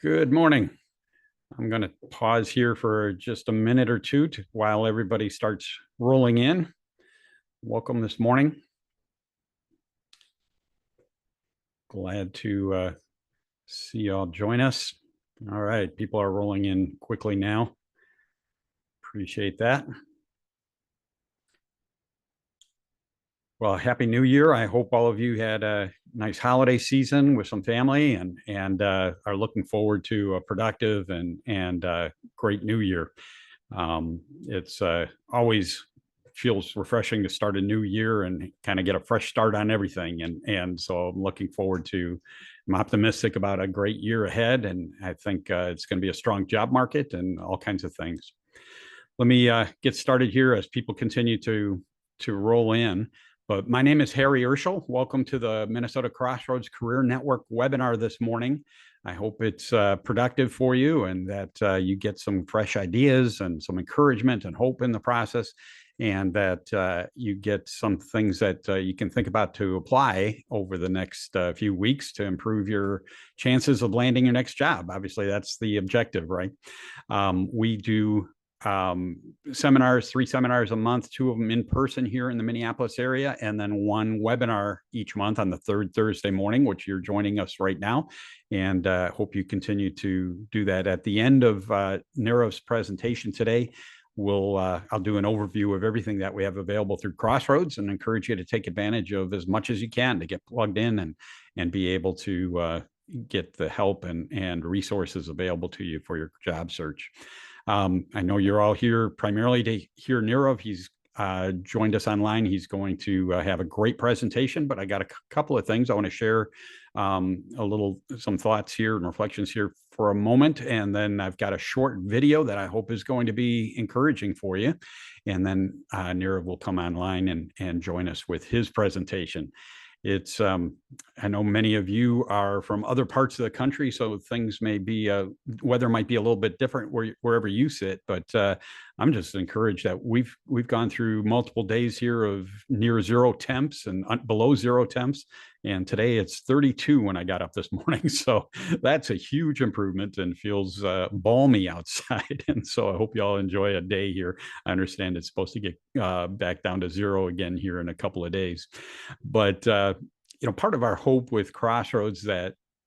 Good morning. I'm going to pause here for just a minute or two while everybody starts rolling in. Welcome this morning. Glad to see y'all join us. All right, people are rolling in quickly now. Appreciate that. Well, Happy New Year. I hope all of you had a nice holiday season with some family and are looking forward to a productive and great New Year. It's always feels refreshing to start a new year and kind of get a fresh start on everything. And so I'm looking forward to, I'm optimistic about a great year ahead. And I think it's going to be a strong job market and all kinds of things. Let me get started here as people continue to roll in. But my name is Harry Urschel. Welcome to the Minnesota Crossroads Career Network webinar this morning. I hope it's productive for you and that you get some fresh ideas and some encouragement and hope in the process, and that you get some things that you can think about to apply over the next few weeks to improve your chances of landing your next job. Obviously, that's the objective, right? We do seminars, 3 seminars a month, 2 of them in person here in the Minneapolis area, and then 1 webinar each month on the 3rd Thursday morning, which you're joining us right now. And hope you continue to do that. At the end of Nirav's presentation today, I'll do an overview of everything that we have available through Crossroads and encourage you to take advantage of as much as you can to get plugged in and be able to get the help and resources available to you for your job search. I know you're all here primarily to hear Nirav. He's joined us online. He's going to have a great presentation, but I got a couple of things I want to share, some thoughts here and reflections here for a moment. And then I've got a short video that I hope is going to be encouraging for you. And then Nirav will come online and join us with his presentation. It's, I know many of you are from other parts of the country, so things may be, weather might be a little bit different wherever you sit, but I'm just encouraged that we've gone through multiple days here of near 0 temps and below 0 temps. And today it's 32 when I got up this morning. So that's a huge improvement and feels balmy outside. And so I hope you all enjoy a day here. I understand it's supposed to get back down to 0 again here in a couple of days. But, part of our hope with Crossroads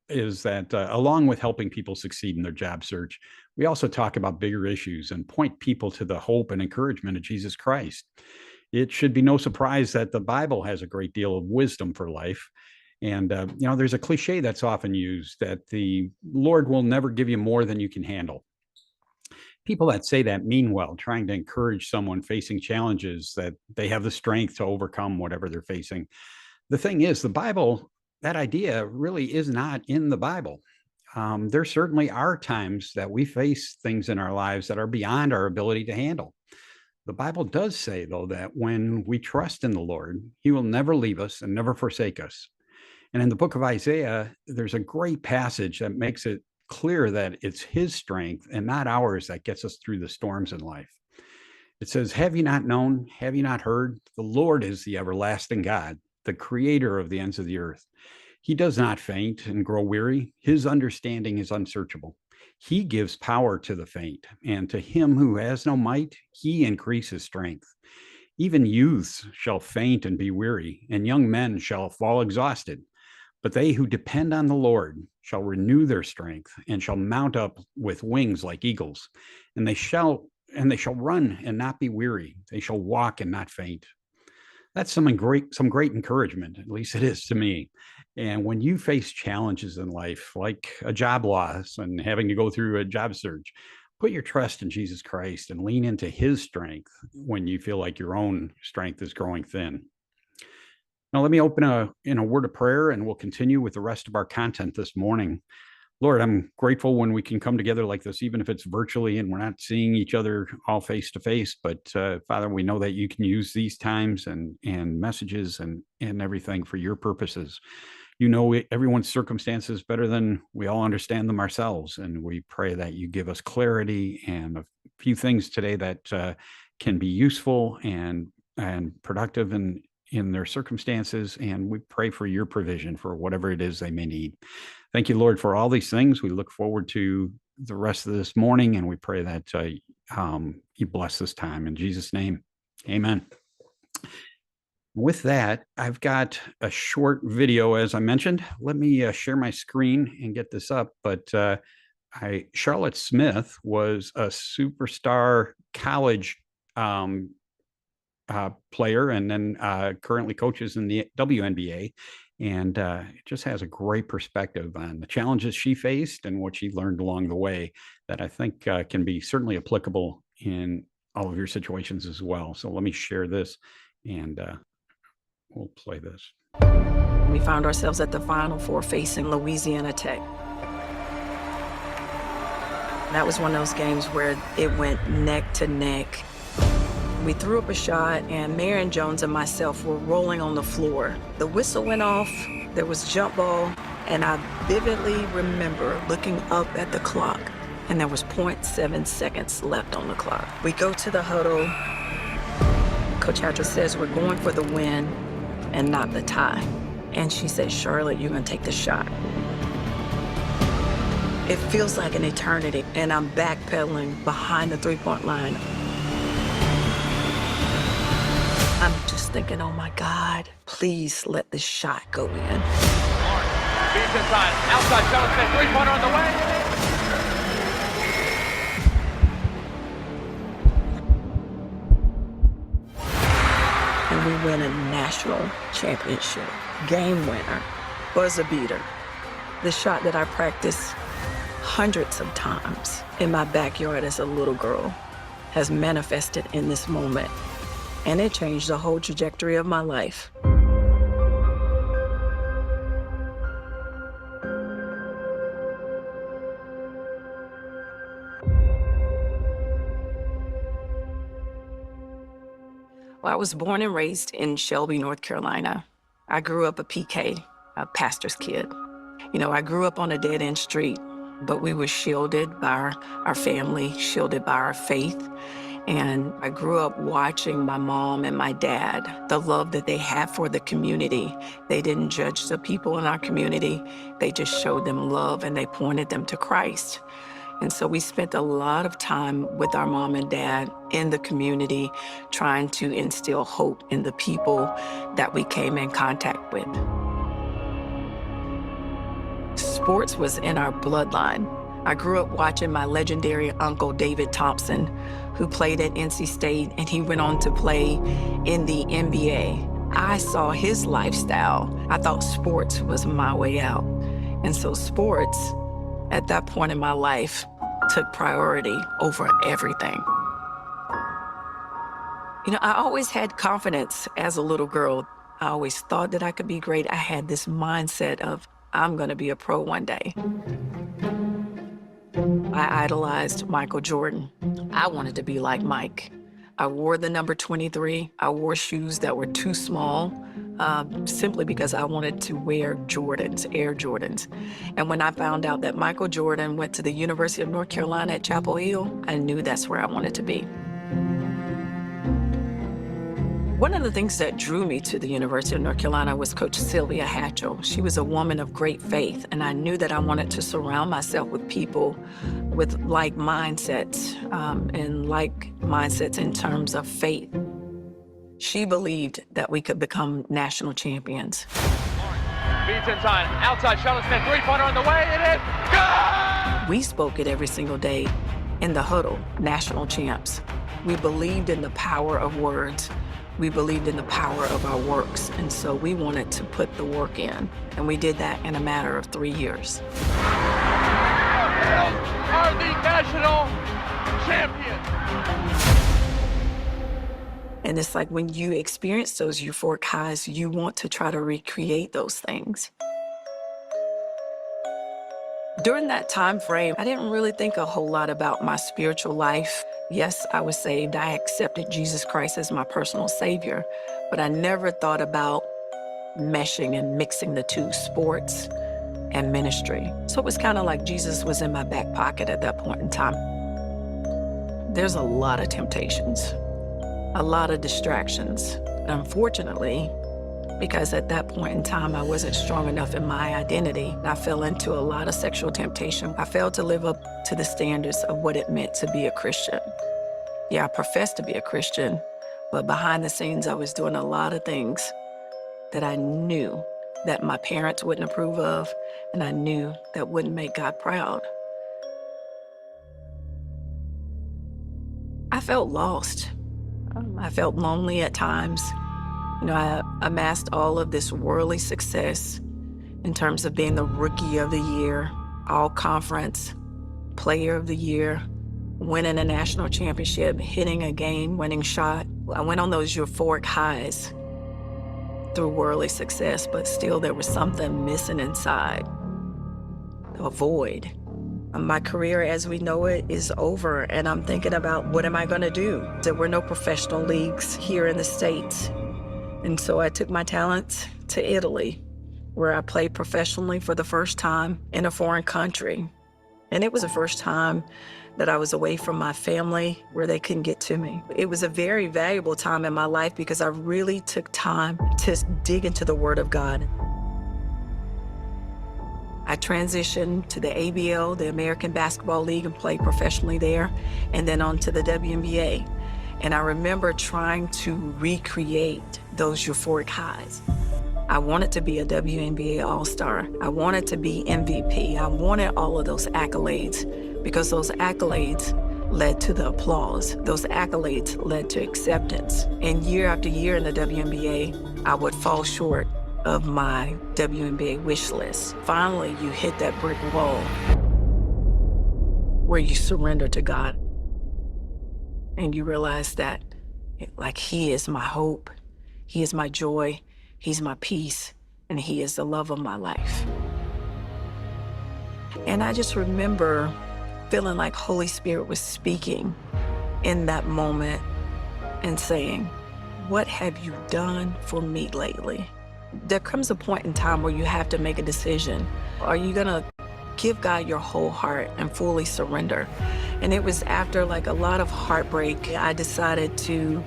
is that along with helping people succeed in their job search, we also talk about bigger issues and point people to the hope and encouragement of Jesus Christ. It should be no surprise that the Bible has a great deal of wisdom for life. And, there's a cliche that's often used that the Lord will never give you more than you can handle. People that say that mean well, trying to encourage someone facing challenges that they have the strength to overcome whatever they're facing. The thing is, the Bible, that idea really is not in the Bible. There certainly are times that we face things in our lives that are beyond our ability to handle. The Bible does say, though, that when we trust in the Lord, he will never leave us and never forsake us. And in the book of Isaiah, there's a great passage that makes it clear that it's his strength and not ours that gets us through the storms in life. It says, "Have you not known? Have you not heard? The Lord is the everlasting God, the creator of the ends of the earth. He does not faint and grow weary. His understanding is unsearchable. He gives power to the faint, and to him who has no might, he increases strength. Even youths shall faint and be weary, and young men shall fall exhausted. But they who depend on the Lord shall renew their strength and shall mount up with wings like eagles, and they shall run and not be weary. They shall walk and not faint." That's some great encouragement, at least it is to me. And when you face challenges in life, like a job loss and having to go through a job search, put your trust in Jesus Christ and lean into his strength when you feel like your own strength is growing thin. Now, let me open in a word of prayer, and we'll continue with the rest of our content this morning. Lord, I'm grateful when we can come together like this, even if it's virtually and we're not seeing each other all face to face. But Father, we know that you can use these times and messages and everything for your purposes. You know everyone's circumstances better than we all understand them ourselves. And we pray that you give us clarity and a few things today that can be useful and productive in their circumstances, and we pray for your provision for whatever it is they may need. Thank you, Lord, for all these things. We look forward to the rest of this morning, and we pray that you bless this time. In Jesus' name, amen. With that, I've got a short video, as I mentioned. Let me share my screen and get this up. But Charlotte Smith was a superstar college player, and then currently coaches in the WNBA, and just has a great perspective on the challenges she faced and what she learned along the way that I think can be certainly applicable in all of your situations as well. So let me share this, and we'll play this. We found ourselves at the Final Four facing Louisiana Tech. That was one of those games where it went neck to neck. We threw up a shot, and Marion Jones and myself were rolling on the floor. The whistle went off, there was jump ball, and I vividly remember looking up at the clock, and there was 0.7 seconds left on the clock. We go to the huddle. Coach Hatcher says we're going for the win and not the tie. And she said, "Charlotte, you're gonna take the shot." It feels like an eternity, and I'm backpedaling behind the three-point line. I'm just thinking, oh my God, please let this shot go in. Beats inside, outside, Charlotte Smith, three-pointer on the way. And we win a national championship. Game winner, buzzer beater. The shot that I practiced hundreds of times in my backyard as a little girl has manifested in this moment. And it changed the whole trajectory of my life. Well, I was born and raised in Shelby, North Carolina. I grew up a PK, a pastor's kid. You know, I grew up on a dead-end street, but we were shielded by our family, shielded by our faith. And I grew up watching my mom and my dad, the love that they had for the community. They didn't judge the people in our community. They just showed them love, and they pointed them to Christ. And so we spent a lot of time with our mom and dad in the community, trying to instill hope in the people that we came in contact with. Sports was in our bloodline. I grew up watching my legendary uncle, David Thompson, who played at NC State, and he went on to play in the NBA. I saw his lifestyle. I thought sports was my way out. And so sports, at that point in my life, took priority over everything. You know, I always had confidence as a little girl. I always thought that I could be great. I had this mindset of, I'm gonna be a pro one day. I idolized Michael Jordan. I wanted to be like Mike. I wore the number 23. I wore shoes that were too small, simply because I wanted to wear Jordans, Air Jordans. And when I found out that Michael Jordan went to the University of North Carolina at Chapel Hill, I knew that's where I wanted to be. One of the things that drew me to the University of North Carolina was Coach Sylvia Hatchell. She was a woman of great faith, and I knew that I wanted to surround myself with people with like mindsets, and like mindsets in terms of faith. She believed that we could become national champions. Beats inside, outside, Charlotte Smith, three-pointer on the way, it is good! We spoke it every single day in the huddle, national champs. We believed in the power of words. We believed in the power of our works, and so we wanted to put the work in, and we did that in a matter of 3 years. Are the national champions. And it's like when you experience those euphoric highs, you want to try to recreate those things. During that time frame, I didn't really think a whole lot about my spiritual life. Yes, I was saved. I accepted Jesus Christ as my personal savior, but I never thought about meshing and mixing the two, sports and ministry. So it was kind of like Jesus was in my back pocket at that point in time. There's a lot of temptations, a lot of distractions. Unfortunately, because at that point in time, I wasn't strong enough in my identity. I fell into a lot of sexual temptation. I failed to live up to the standards of what it meant to be a Christian. Yeah, I professed to be a Christian, but behind the scenes, I was doing a lot of things that I knew that my parents wouldn't approve of, and I knew that wouldn't make God proud. I felt lost. I felt lonely at times. I amassed all of this worldly success in terms of being the Rookie of the Year, All Conference, Player of the Year, winning a national championship, hitting a game-winning shot. I went on those euphoric highs through worldly success, but still there was something missing inside, a void. My career as we know it is over, and I'm thinking about what am I gonna do? There were no professional leagues here in the States. And so I took my talents to Italy, where I played professionally for the first time in a foreign country. And it was the first time that I was away from my family where they couldn't get to me. It was a very valuable time in my life because I really took time to dig into the Word of God. I transitioned to the ABL, the American Basketball League, and played professionally there, and then on to the WNBA. And I remember trying to recreate those euphoric highs. I wanted to be a WNBA All-Star. I wanted to be MVP. I wanted all of those accolades because those accolades led to the applause. Those accolades led to acceptance. And year after year in the WNBA, I would fall short of my WNBA wish list. Finally, you hit that brick wall where you surrender to God. And you realize that, like, He is my hope, He is my joy, He's my peace, and He is the love of my life. And I just remember feeling like Holy Spirit was speaking in that moment and saying, "What have you done for me lately?" There comes a point in time where you have to make a decision. Are you gonna give God your whole heart and fully surrender? And it was after like a lot of heartbreak, I decided to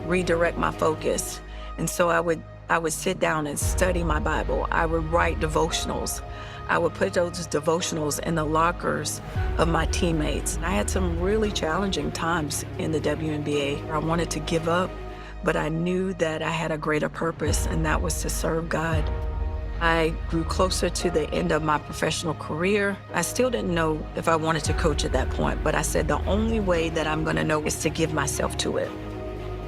redirect my focus. And so I would sit down and study my Bible. I would write devotionals. I would put those devotionals in the lockers of my teammates. I had some really challenging times in the WNBA. I wanted to give up, but I knew that I had a greater purpose, and that was to serve God. I grew closer to the end of my professional career. I still didn't know if I wanted to coach at that point, but I said the only way that I'm gonna know is to give myself to it.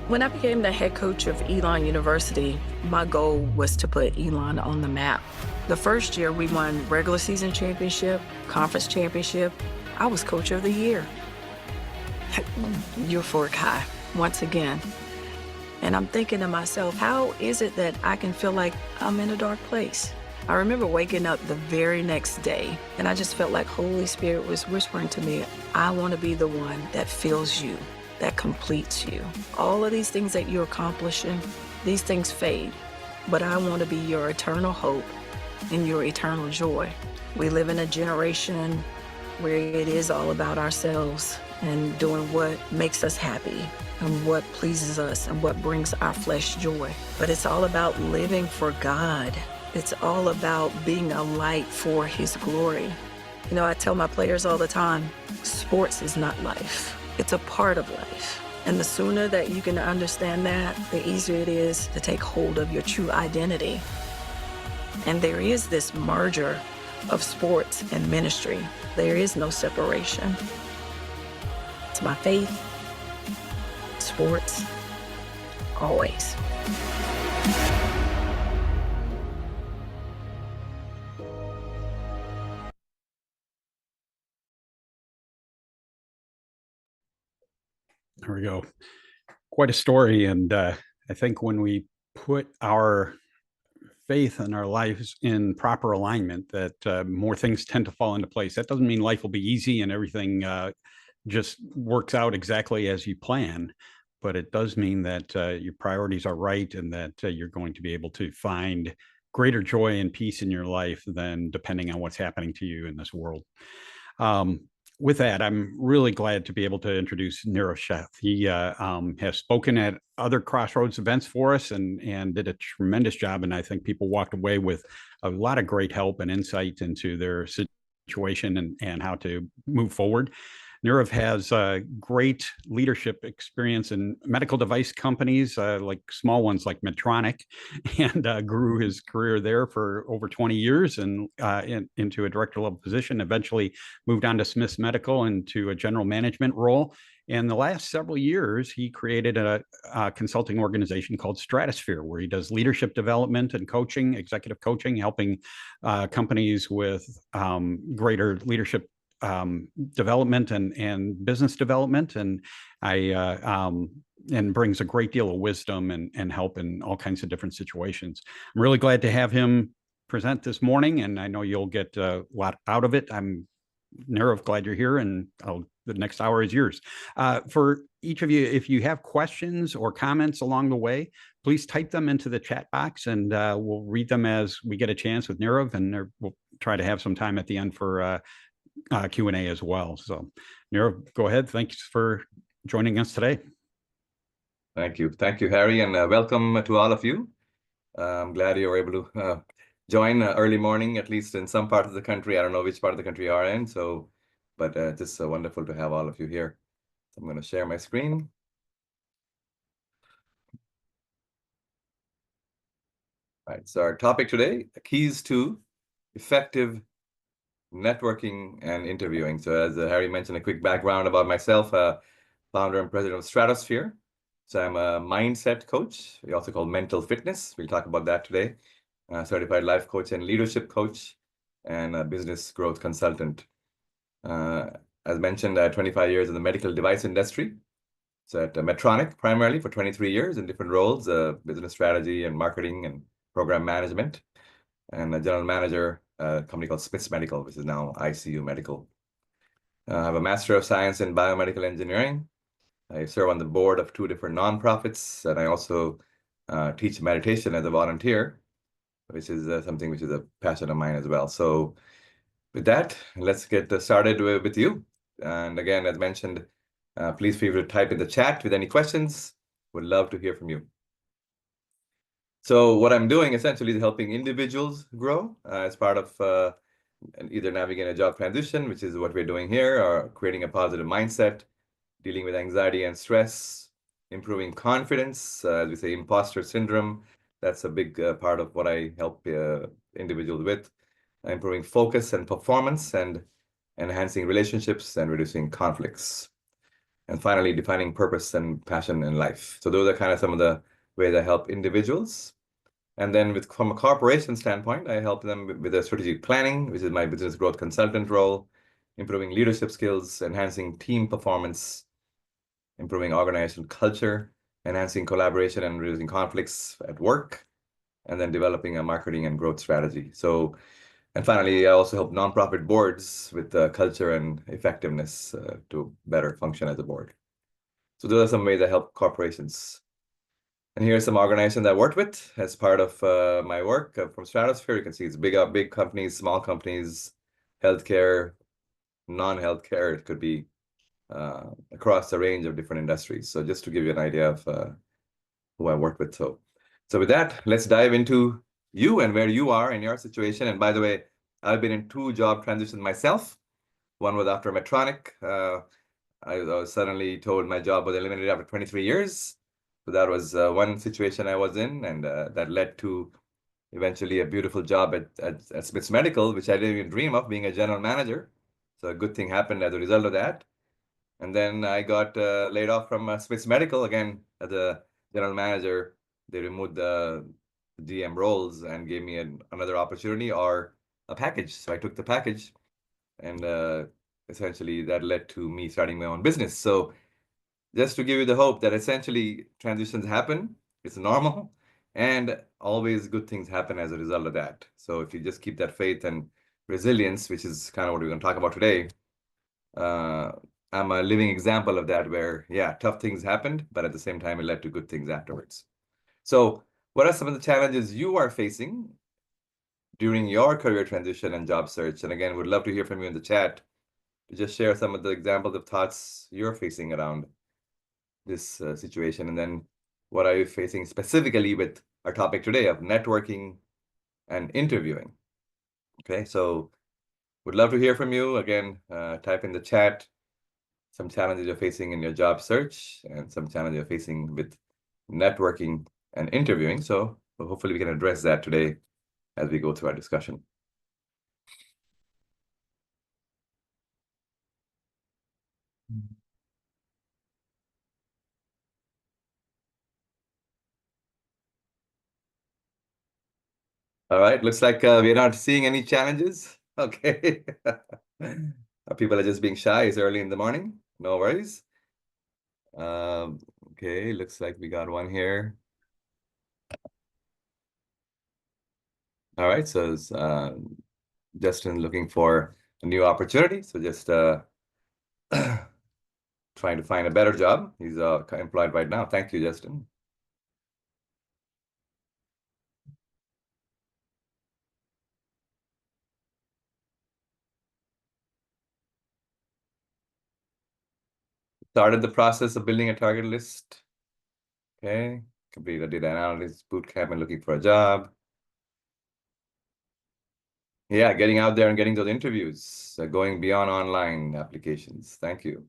When I became the head coach of Elon University, my goal was to put Elon on the map. The first year we won regular season championship, conference championship. I was coach of the year. Euphoric high, once again. And I'm thinking to myself, how is it that I can feel like I'm in a dark place? I remember waking up the very next day, and I just felt like Holy Spirit was whispering to me, I want to be the one that fills you, that completes you. All of these things that you're accomplishing, these things fade, but I want to be your eternal hope and your eternal joy. We live in a generation where it is all about ourselves and doing what makes us happy and what pleases us and what brings our flesh joy. But it's all about living for God. It's all about being a light for His glory. You know, I tell my players all the time, sports is not life. It's a part of life. And the sooner that you can understand that, the easier it is to take hold of your true identity. And there is this merger of sports and ministry. There is no separation. It's my faith, sports, always. There we go. Quite a story. And I think when we put our faith and our lives in proper alignment, that more things tend to fall into place. That doesn't mean life will be easy and everything just works out exactly as you plan, but it does mean that your priorities are right and that you're going to be able to find greater joy and peace in your life than depending on what's happening to you in this world. with that, I'm really glad to be able to introduce Nirav Sheth. He has spoken at other Crossroads events for us and did a tremendous job. And I think people walked away with a lot of great help and insight into their situation and how to move forward. Nirav has great leadership experience in medical device companies, like small ones like Medtronic, and grew his career there for over 20 years and into a director level position. Eventually moved on to Smiths Medical into a general management role. And the last several years, he created a consulting organization called Stratosphere, where he does leadership development and coaching, executive coaching, helping companies with greater leadership development and business development, and and brings a great deal of wisdom and help in all kinds of different situations. I'm really glad to have him present this morning, and I know you'll get a lot out of it. I'm Nirav, glad you're here, and the next hour is yours. For each of you, if you have questions or comments along the way, please type them into the chat box, and we'll read them as we get a chance with Nirav, and we'll try to have some time at the end for Q&A as well. So Nirav, go ahead. Thanks for joining us today. Thank you, Harry, and welcome to all of you. I'm glad you were able to join early morning, at least in some part of the country. I don't know which part of the country you are in, but it's wonderful to have all of you here. So I'm going to share my screen. All right, so our topic today, keys to effective networking and interviewing. So as Harry mentioned, a quick background about myself, founder and president of Stratosphere. So I'm a mindset coach. We also call mental fitness. We'll talk about that today. Certified life coach and leadership coach, and a business growth consultant. As mentioned, 25 years in the medical device industry. So at Medtronic, primarily for 23 years in different roles, business strategy and marketing and program management, and a general manager, a company called Smiths Medical, which is now ICU Medical. I have a Master of Science in Biomedical Engineering. I serve on the board of 2 different nonprofits, and I also teach meditation as a volunteer, which is something which is a passion of mine as well. So with that, let's get started with you. And again, as mentioned, please feel free to type in the chat with any questions. Would love to hear from you. So what I'm doing essentially is helping individuals grow as part of either navigating a job transition, which is what we're doing here, or creating a positive mindset, dealing with anxiety and stress, improving confidence, as we say, imposter syndrome. That's a big part of what I help individuals with, improving focus and performance, and enhancing relationships and reducing conflicts. And finally, defining purpose and passion in life. So those are kind of some of the ways I help individuals. And then from a corporation standpoint, I help them with their strategic planning, which is my business growth consultant role, improving leadership skills, enhancing team performance, improving organizational culture, enhancing collaboration and reducing conflicts at work, and then developing a marketing and growth strategy. So, and finally, I also help nonprofit boards with culture and effectiveness to better function as a board. So those are some ways I help corporations. And here's some organizations I worked with as part of my work from Stratosphere. You can see it's big companies, small companies, healthcare, non-healthcare. It could be across a range of different industries. So just to give you an idea of who I work with. So with that, let's dive into you and where you are in your situation. And by the way, I've been in 2 job transitions myself. One was after Medtronic. I was suddenly told my job was eliminated after 23 years. So that was one situation I was in, and that led to eventually a beautiful job at Smiths Medical, which I didn't even dream of, being a general manager. So a good thing happened as a result of that. And then I got laid off from Smiths Medical again as a general manager. They removed the GM roles and gave me another opportunity or a package. So I took the package, and essentially that led to me starting my own business. So just to give you the hope that essentially transitions happen, it's normal, and always good things happen as a result of that. So if you just keep that faith and resilience, which is kind of what we're going to talk about today, I'm a living example of that, where, yeah, tough things happened, but at the same time, it led to good things afterwards. So what are some of the challenges you are facing during your career transition and job search? And again, would love to hear from you in the chat. to just share some of the examples of thoughts you're facing around this situation, and then what are you facing specifically with our topic today of networking and interviewing. Okay, so would love to hear from you. Again, type in the chat some challenges you're facing in your job search and some challenges you're facing with networking and interviewing. So hopefully we can address that today as we go through our discussion. All right, looks like we're not seeing any challenges. Okay. People are just being shy. It's early in the morning. No worries. Okay, looks like we got one here. All right, so it's Justin looking for a new opportunity. So just trying to find a better job. He's employed right now. Thank you, Justin. Started the process of building a target list. Okay, completed a data analysis boot camp and looking for a job. Yeah, getting out there and getting those interviews, going beyond online applications. Thank you.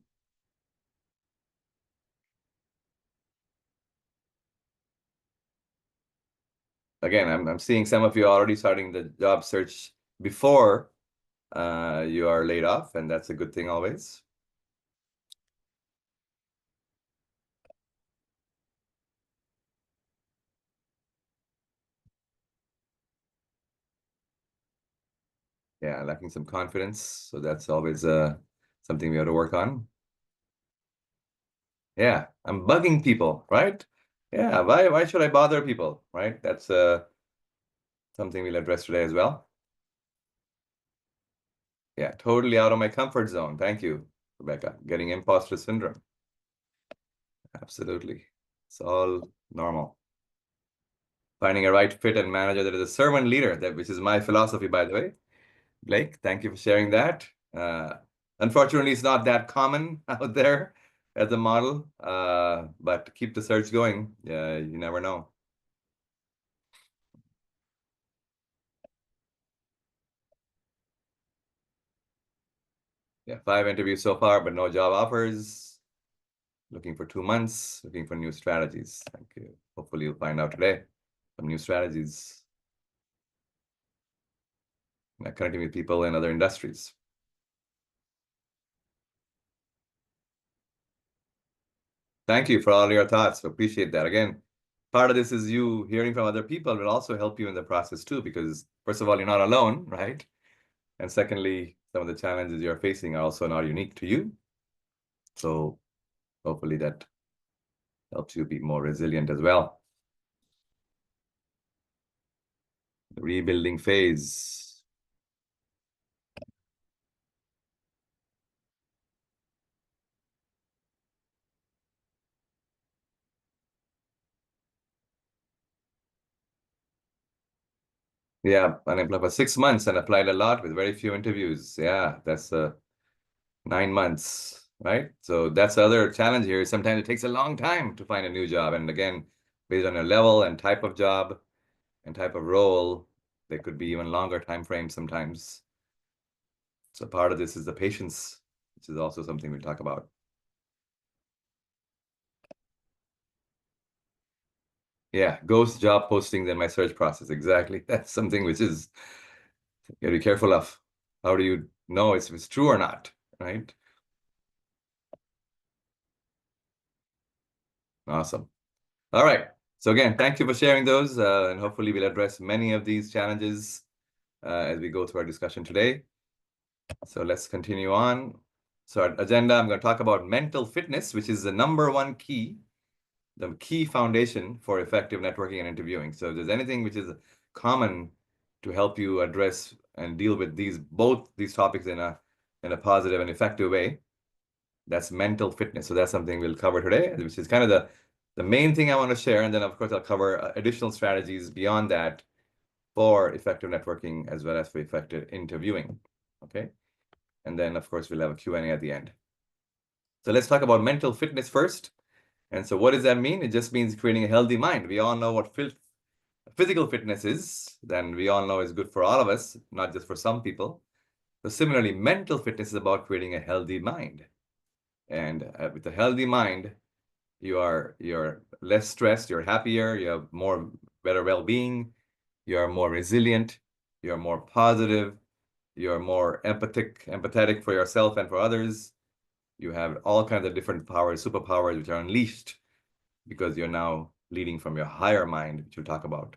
Again, I'm seeing some of you already starting the job search before you are laid off, and that's a good thing always. Yeah, lacking some confidence, so that's always something we have to work on. Yeah, I'm bugging people, right? Yeah, why should I bother people, right? That's something we'll address today as well. Yeah, totally out of my comfort zone. Thank you, Rebecca. Getting imposter syndrome. Absolutely. It's all normal. Finding a right fit and manager that is a servant leader, which is my philosophy, by the way. Blake, thank you for sharing that. Unfortunately, it's not that common out there as a model, but keep the search going. You never know. Yeah, 5 interviews so far, but no job offers. Looking for 2 months, looking for new strategies. Thank you. Hopefully you'll find out today some new strategies. Connecting with people in other industries. Thank you for all your thoughts. Appreciate that. Again, part of this is you hearing from other people will also help you in the process too, because first of all, you're not alone, right? And secondly, some of the challenges you're facing are also not unique to you. So hopefully that helps you be more resilient as well. The rebuilding phase. Yeah, unemployed for 6 months and applied a lot with very few interviews. Yeah, that's 9 months, right? So that's the other challenge here. Sometimes it takes a long time to find a new job. And again, based on your level and type of job and type of role, there could be even longer time frames sometimes. So part of this is the patience, which is also something we talk about. Yeah, ghost job postings in my search process. Exactly. That's something which is you gotta be careful of. How do you know if it's true or not, right? Awesome. All right. So again, thank you for sharing those, and hopefully we'll address many of these challenges as we go through our discussion today. So let's continue on. So our agenda, I'm going to talk about mental fitness, which is the #1 key, the key foundation for effective networking and interviewing. So if there's anything which is common to help you address and deal with both these topics in a positive and effective way, that's mental fitness. So that's something we'll cover today, which is kind of the main thing I want to share. And then of course I'll cover additional strategies beyond that for effective networking as well as for effective interviewing. Okay. And then, of course, we'll have a Q&A at the end. So let's talk about mental fitness first. And so what does that mean? It just means creating a healthy mind. We all know what physical fitness is. Then we all know it's good for all of us, not just for some people. So similarly, mental fitness is about creating a healthy mind. And with a healthy mind, you're less stressed, you're happier, you have better well-being, you're more resilient, you're more positive, you're more empathetic for yourself and for others. You have all kinds of different powers, superpowers, which are unleashed because you're now leading from your higher mind, which we'll talk about,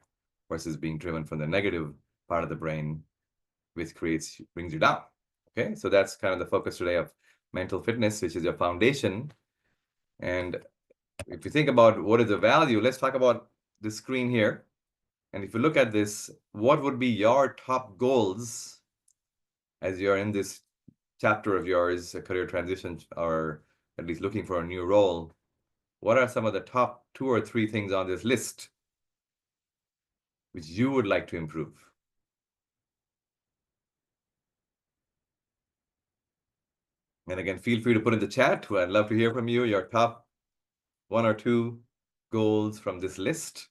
versus being driven from the negative part of the brain, which brings you down. Okay, so that's kind of the focus today of mental fitness, which is your foundation. And if you think about what is the value, let's talk about the screen here. And if you look at this, what would be your top goals as you're in this chapter of yours, a career transition, or at least looking for a new role? What are some of the top 2 or 3 things on this list which you would like to improve? And again, feel free to put in the chat. I'd love to hear from you, your top 1 or 2 goals from this list.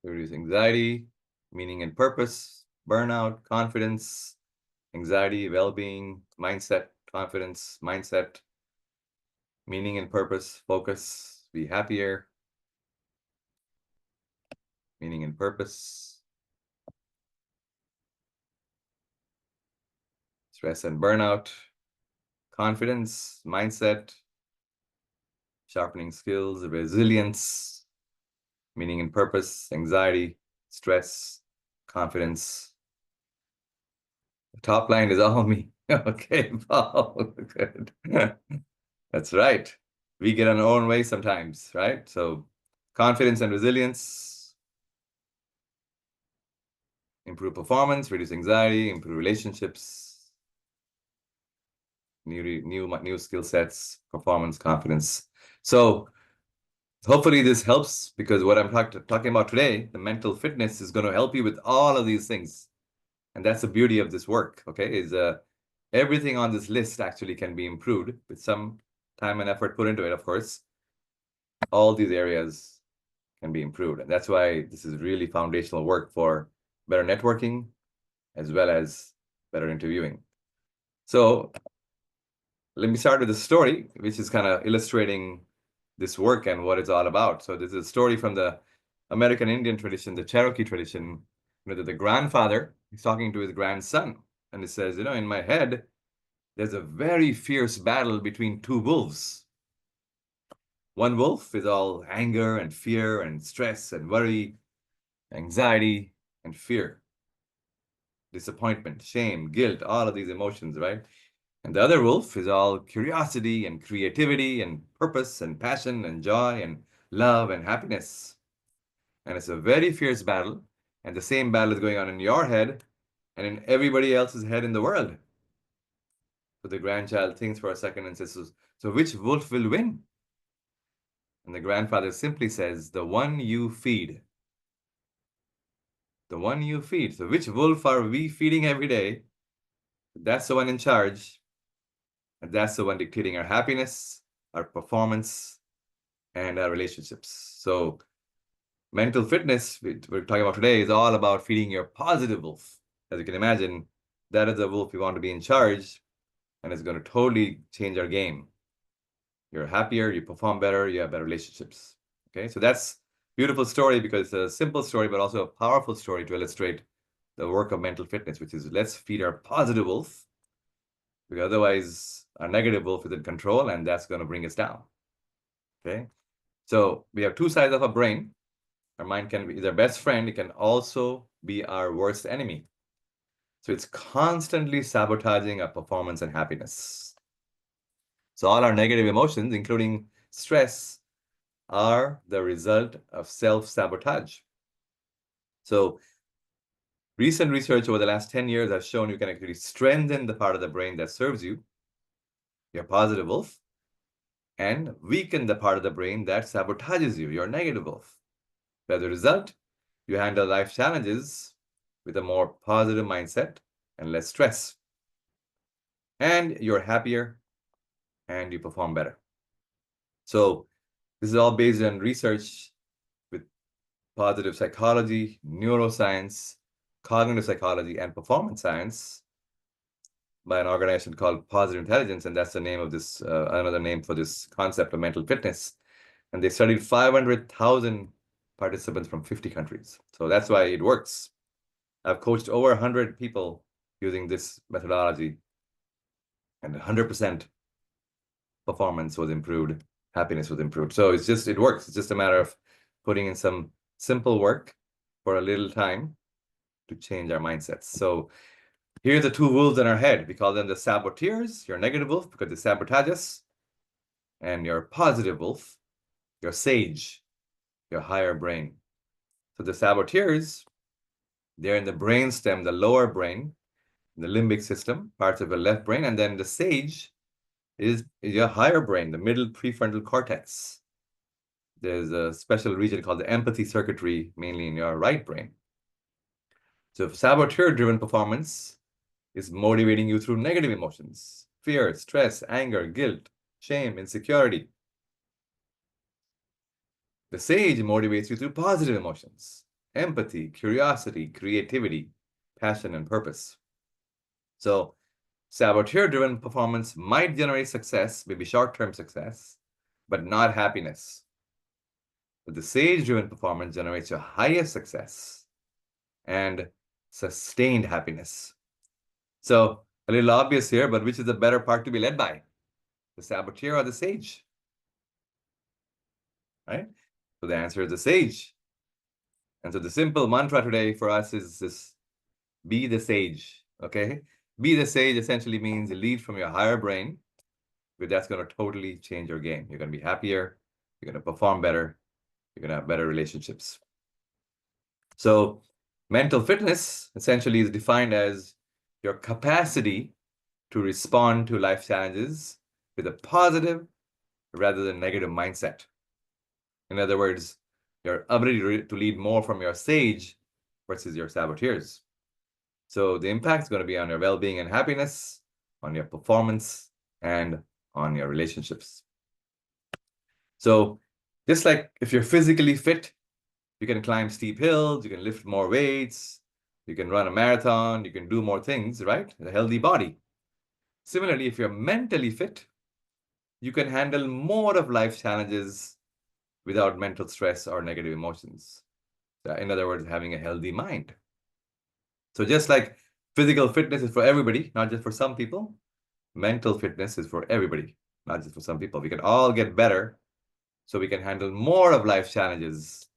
Reduce anxiety, meaning and purpose, burnout, confidence, anxiety, well-being, mindset, confidence, mindset, meaning and purpose, focus, be happier, meaning and purpose, stress and burnout, confidence, mindset, sharpening skills, resilience, meaning and purpose, anxiety, stress, confidence. The top line is all me. Okay, Paul, good. That's right. We get in our own way sometimes, right? So confidence and resilience, improve performance, reduce anxiety, improve relationships, new skill sets, performance, confidence. So hopefully this helps, because what I'm talking about today, the mental fitness, is going to help you with all of these things. And that's the beauty of this work, okay, is everything on this list actually can be improved with some time and effort put into it, of course. All these areas can be improved. And that's why this is really foundational work for better networking as well as better interviewing. So let me start with a story, which is kind of illustrating this work and what it's all about. So this is a story from the American Indian tradition, the Cherokee tradition. You know, the grandfather, he's talking to his grandson, and he says, you know, in my head, there's a very fierce battle between 2 wolves. One wolf is all anger and fear and stress and worry, anxiety and fear, disappointment, shame, guilt, all of these emotions, right? And the other wolf is all curiosity and creativity and purpose and passion and joy and love and happiness. And it's a very fierce battle. And the same battle is going on in your head and in everybody else's head in the world. So the grandchild thinks for a second and says, so which wolf will win? And the grandfather simply says, the one you feed. The one you feed. So which wolf are we feeding every day? That's the one in charge. And that's the one dictating our happiness, our performance, and our relationships. So mental fitness, we're talking about today, is all about feeding your positive wolf. As you can imagine, that is the wolf we want to be in charge, and it's going to totally change our game. You're happier, you perform better, you have better relationships. Okay, so that's a beautiful story, because it's a simple story, but also a powerful story to illustrate the work of mental fitness, which is let's feed our positive wolf, because otherwise our negative wolf is in control, and that's going to bring us down. Okay, so we have 2 sides of our brain. Our mind can be our best friend. It can also be our worst enemy. So it's constantly sabotaging our performance and happiness. So all our negative emotions, including stress, are the result of self-sabotage. So recent research over the last 10 years has shown you can actually strengthen the part of the brain that serves you, your positive wolf, and weaken the part of the brain that sabotages you, your negative wolf. As a result, you handle life challenges with a more positive mindset and less stress. And you're happier and you perform better. So this is all based on research with positive psychology, neuroscience, cognitive psychology, and performance science by an organization called Positive Intelligence. And that's the name of this, another name for this concept of mental fitness. And they studied 500,000 participants from 50 countries. So that's why it works. I've coached over 100 people using this methodology, and 100% performance was improved, happiness was improved. So it works. It's just a matter of putting in some simple work for a little time to change our mindsets. So here are the two wolves in our head. We call them the saboteurs, your negative wolf, because they sabotage us, and your positive wolf, your sage, your higher brain. So the saboteurs, they're in the brain stem, the lower brain, the limbic system, parts of the left brain, and then the sage is your higher brain, the middle prefrontal cortex. There's a special region called the empathy circuitry, mainly in your right brain. So saboteur-driven performance is motivating you through negative emotions, fear, stress, anger, guilt, shame, insecurity. The sage motivates you through positive emotions, empathy, curiosity, creativity, passion, and purpose. So saboteur-driven performance might generate success, maybe short-term success, but not happiness. But the sage-driven performance generates your highest success and sustained happiness. So a little obvious here, but which is the better part to be led by? The saboteur or the sage? Right? So the answer is the sage. And so the simple mantra today for us is this: be the sage, okay? Be the sage essentially means lead from your higher brain, but that's going to totally change your game. You're going to be happier, you're going to perform better, you're going to have better relationships. So mental fitness essentially is defined as your capacity to respond to life challenges with a positive rather than negative mindset. In other words, your ability to lead more from your sage versus your saboteurs. So the impact is going to be on your well-being and happiness, on your performance, and on your relationships. So just like if you're physically fit, you can climb steep hills, you can lift more weights, you can run a marathon, you can do more things, right? A healthy body. Similarly, if you're mentally fit, you can handle more of life's challenges without mental stress or negative emotions. In other words, having a healthy mind. So just like physical fitness is for everybody, not just for some people, mental fitness is for everybody, not just for some people. We can all get better so we can handle more of life's challenges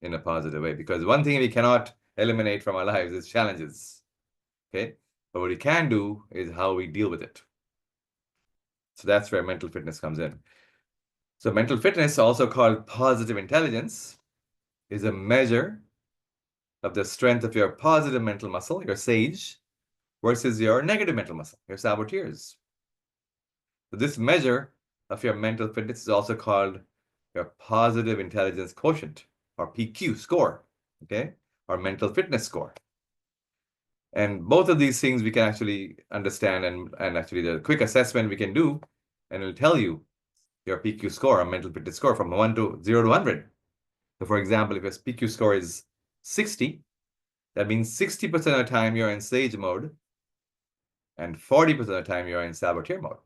in a positive way. Because one thing we cannot eliminate from our lives is challenges, okay? But what we can do is how we deal with it. So that's where mental fitness comes in. So mental fitness, also called positive intelligence, is a measure of the strength of your positive mental muscle, your sage, versus your negative mental muscle, your saboteurs. So this measure of your mental fitness is also called your positive intelligence quotient, or PQ score, okay, or mental fitness score. And both of these things we can actually understand, and actually the quick assessment we can do, and it'll tell you your PQ score, or mental fitness score, from 0 to 100. So for example, if your PQ score is 60, that means 60% of the time you're in sage mode, and 40% of the time you're in saboteur mode.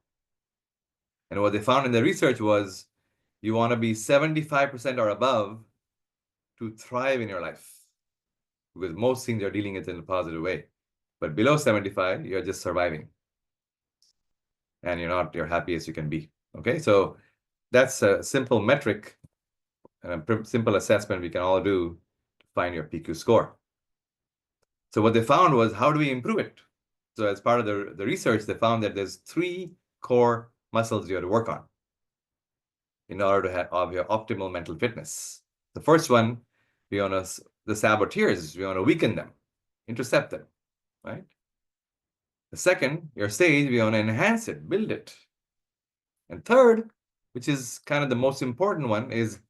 And what they found in the research was you want to be 75% or above to thrive in your life, because most things you're dealing with in a positive way. But below 75, you're just surviving, and you're happy as you can be. Okay, so that's a simple metric and a simple assessment we can all do to find your PQ score. So what they found was, how do we improve it? So as part of the research, they found that there's 3 core muscles you have to work on in order to have your optimal mental fitness. The first one, the saboteurs, we want to weaken them, intercept them, right? The second, your stage, we want to enhance it, build it. And third, which is kind of the most important one, is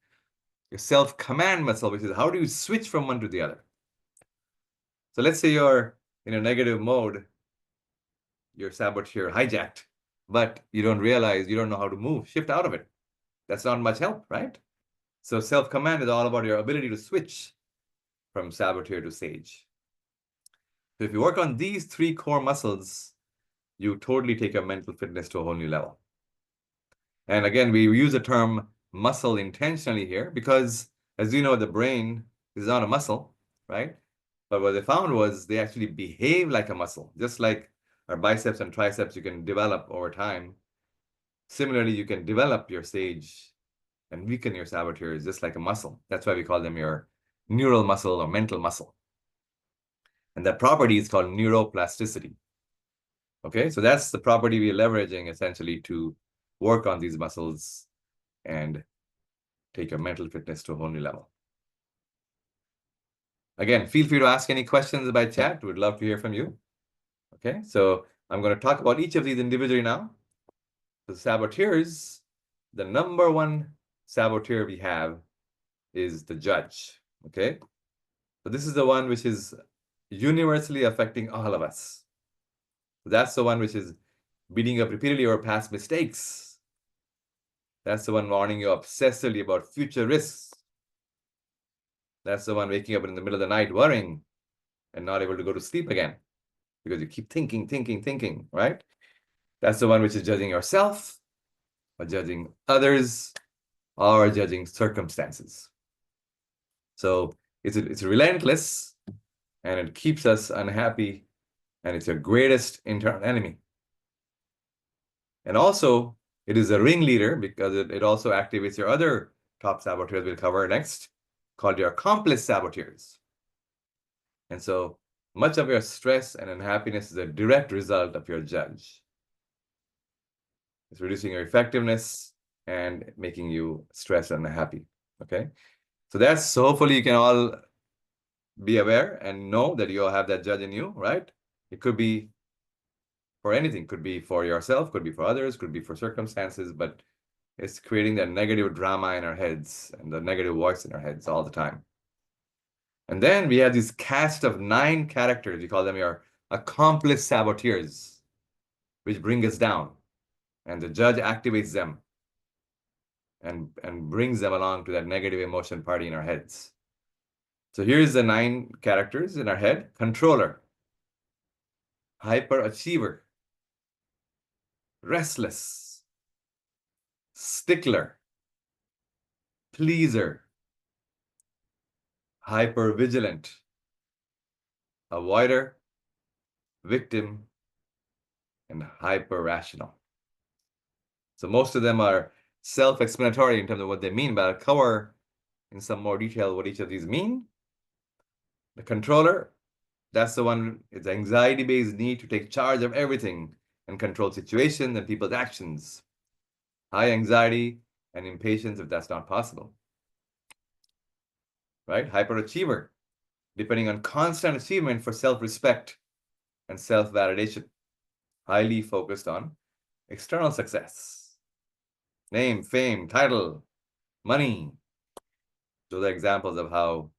your self-command muscle, which is how do you switch from one to the other? So let's say you're in a negative mode, your saboteur hijacked, but you don't realize, you don't know how to move, shift out of it. That's not much help, right? So self-command is all about your ability to switch from saboteur to sage. So if you work on these three core muscles, you totally take your mental fitness to a whole new level. And again, we use the term muscle intentionally here because, as you know, the brain is not a muscle, right? But what they found was they actually behave like a muscle. Just like our biceps and triceps you can develop over time. Similarly, you can develop your sage and weaken your saboteurs just like a muscle. That's why we call them your neural muscle or mental muscle. And that property is called neuroplasticity. Okay, so that's the property we're leveraging essentially to work on these muscles and take your mental fitness to a whole new level. Again, feel free to ask any questions by chat. We'd love to hear from you. Okay, so I'm going to talk about each of these individually now. The saboteurs, the number one saboteur we have is the judge. Okay, so this is the one which is universally affecting all of us. That's the one which is beating up repeatedly over past mistakes. That's the one warning you obsessively about future risks. That's the one waking up in the middle of the night worrying and not able to go to sleep again because you keep thinking, right? That's the one which is judging yourself or judging others or judging circumstances. So it's relentless and it keeps us unhappy and it's your greatest internal enemy. And also, it is a ringleader because it also activates your other top saboteurs we'll cover next, called your accomplice saboteurs. And so much of your stress and unhappiness is a direct result of your judge. It's reducing your effectiveness and making you stressed and unhappy, okay? So that's, hopefully you can all be aware and know that you all have that judge in you, right? It could be for anything, could be for yourself, could be for others, could be for circumstances, but it's creating that negative drama in our heads and the negative voice in our heads all the time. And then we have this cast of 9 characters, we call them your accomplice saboteurs, which bring us down. And the judge activates them and brings them along to that negative emotion party in our heads. So here's the 9 characters in our head: controller, hyperachiever, restless, stickler, pleaser, hypervigilant, avoider, victim, and hyper-rational. So most of them are self-explanatory in terms of what they mean, but I'll cover in some more detail what each of these mean. The controller, that's the one, it's anxiety-based need to take charge of everything and control situations and people's actions. High anxiety and impatience if that's not possible. Right? Hyperachiever, depending on constant achievement for self-respect and self-validation. Highly focused on external success. Name, fame, title, money. Those are examples of how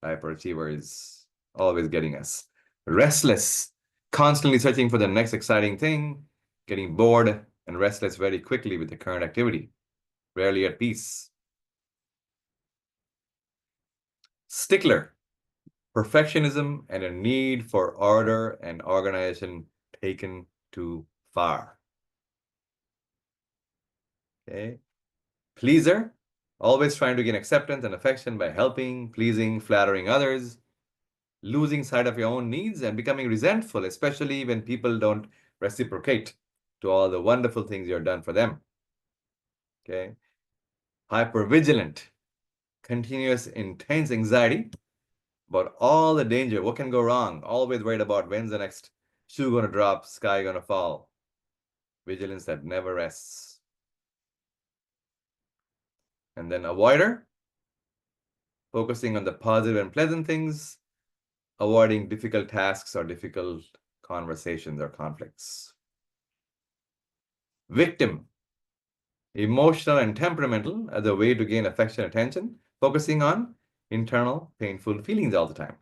hyperachiever is always getting us. Restless, constantly searching for the next exciting thing, getting bored and restless very quickly with the current activity, rarely at peace. Stickler, perfectionism and a need for order and organization taken too far. Okay. Pleaser, always trying to gain acceptance and affection by helping, pleasing, flattering others, losing sight of your own needs and becoming resentful, especially when people don't reciprocate to all the wonderful things you've done for them. Okay. Hypervigilant, continuous intense anxiety about all the danger, what can go wrong, always worried about when's the next shoe going to drop, sky going to fall. vigilance that never rests. And then avoider, focusing on the positive and pleasant things, avoiding difficult tasks or difficult conversations or conflicts. Victim, emotional and temperamental as a way to gain affection and attention, focusing on internal painful feelings all the time.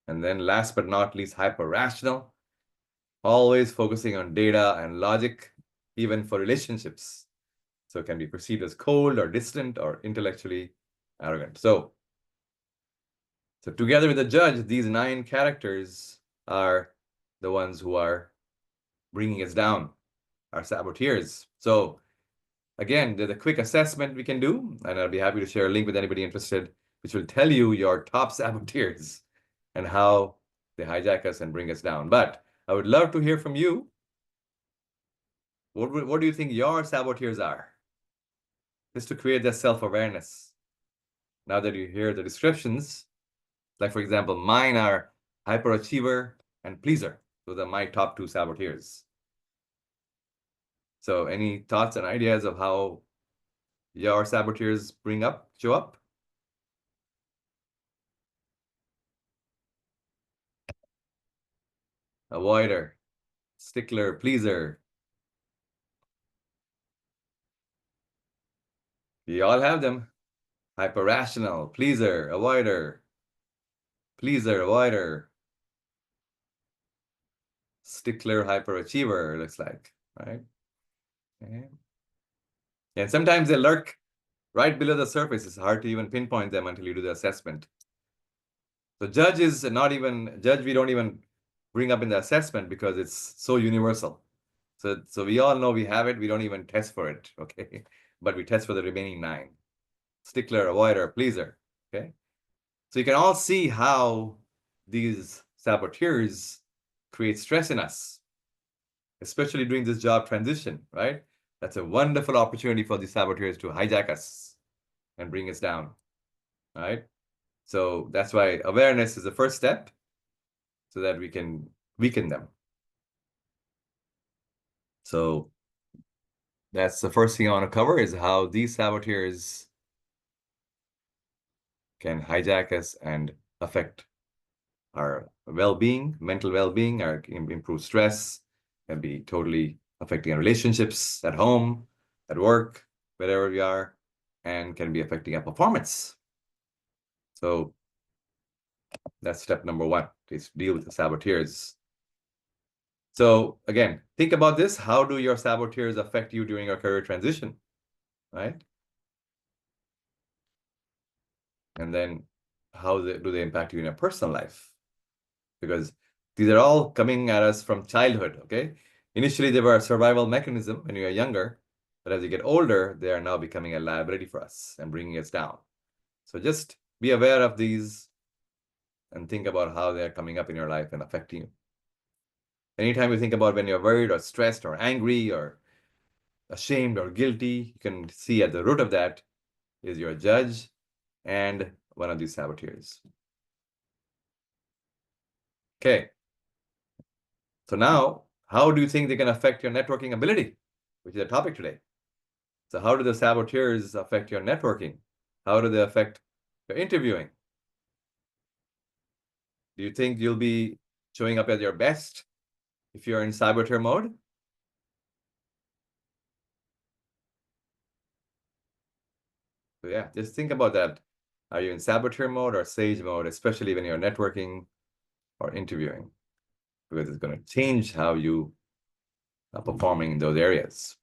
And then last but not least, hyper-rational, always focusing on data and logic, even for relationships. So it can be perceived as cold or distant or intellectually arrogant. So together with the judge, these 9 characters are the ones who are bringing us down, our saboteurs. So again, there's a quick assessment we can do, and I'll be happy to share a link with anybody interested, which will tell you your top saboteurs and how they hijack us and bring us down. But I would love to hear from you. What do you think your saboteurs are? Just to create that self-awareness. Now that you hear the descriptions, like for example, mine are hyperachiever and pleaser. Those are my top 2 saboteurs. So any thoughts and ideas of how your saboteurs show up? Avoider, stickler, pleaser. We all have them. Hyper-rational, pleaser, avoider. Pleaser, avoider. Stickler, hyperachiever, looks like, right? Okay. And sometimes they lurk right below the surface. It's hard to even pinpoint them until you do the assessment. So judge we don't even bring up in the assessment because it's so universal. So we all know we have it. We don't even test for it, okay? But we test for the remaining 9. Stickler, avoider, pleaser, okay? So you can all see how these saboteurs create stress in us, especially during this job transition, right? That's a wonderful opportunity for these saboteurs to hijack us and bring us down, right? So that's why awareness is the first step so that we can weaken them. So that's the first thing I want to cover, is how these saboteurs can hijack us and affect our well-being, mental well-being, our improve stress, and be totally affecting our relationships at home, at work, wherever we are, and can be affecting our performance. So that's step number 1, is deal with the saboteurs. So again, think about this. How do your saboteurs affect you during your career transition, right? And then how do they impact you in your personal life? Because these are all coming at us from childhood, okay? Initially, they were a survival mechanism when you are younger, but as you get older, they are now becoming a liability for us and bringing us down. So just be aware of these and think about how they're coming up in your life and affecting you. Anytime you think about when you're worried or stressed or angry or ashamed or guilty, you can see at the root of that is your judge and one of these saboteurs. Okay. So now, how do you think they can affect your networking ability, which is the topic today? So how do the saboteurs affect your networking? How do they affect your interviewing? Do you think you'll be showing up at your best if you're in saboteur mode? So yeah, just think about that. Are you in saboteur mode or sage mode, especially when you're networking or interviewing? Because it's going to change how you are performing in those areas.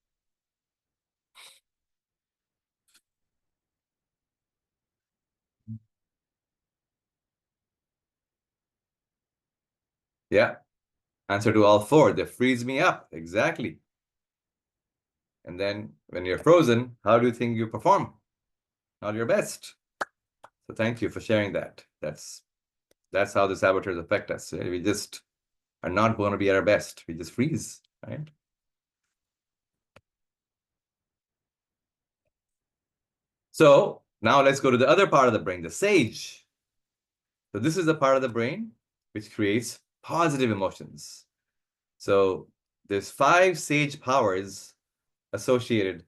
Yeah, answer to all 4. They freeze me up. Exactly. And then when you're frozen, how do you think you perform? Not your best. So thank you for sharing that. That's how the saboteurs affect us. We just are not going to be at our best. We just freeze, right? So now let's go to the other part of the brain, the sage. So this is the part of the brain which creates positive emotions. So There's 5 sage powers associated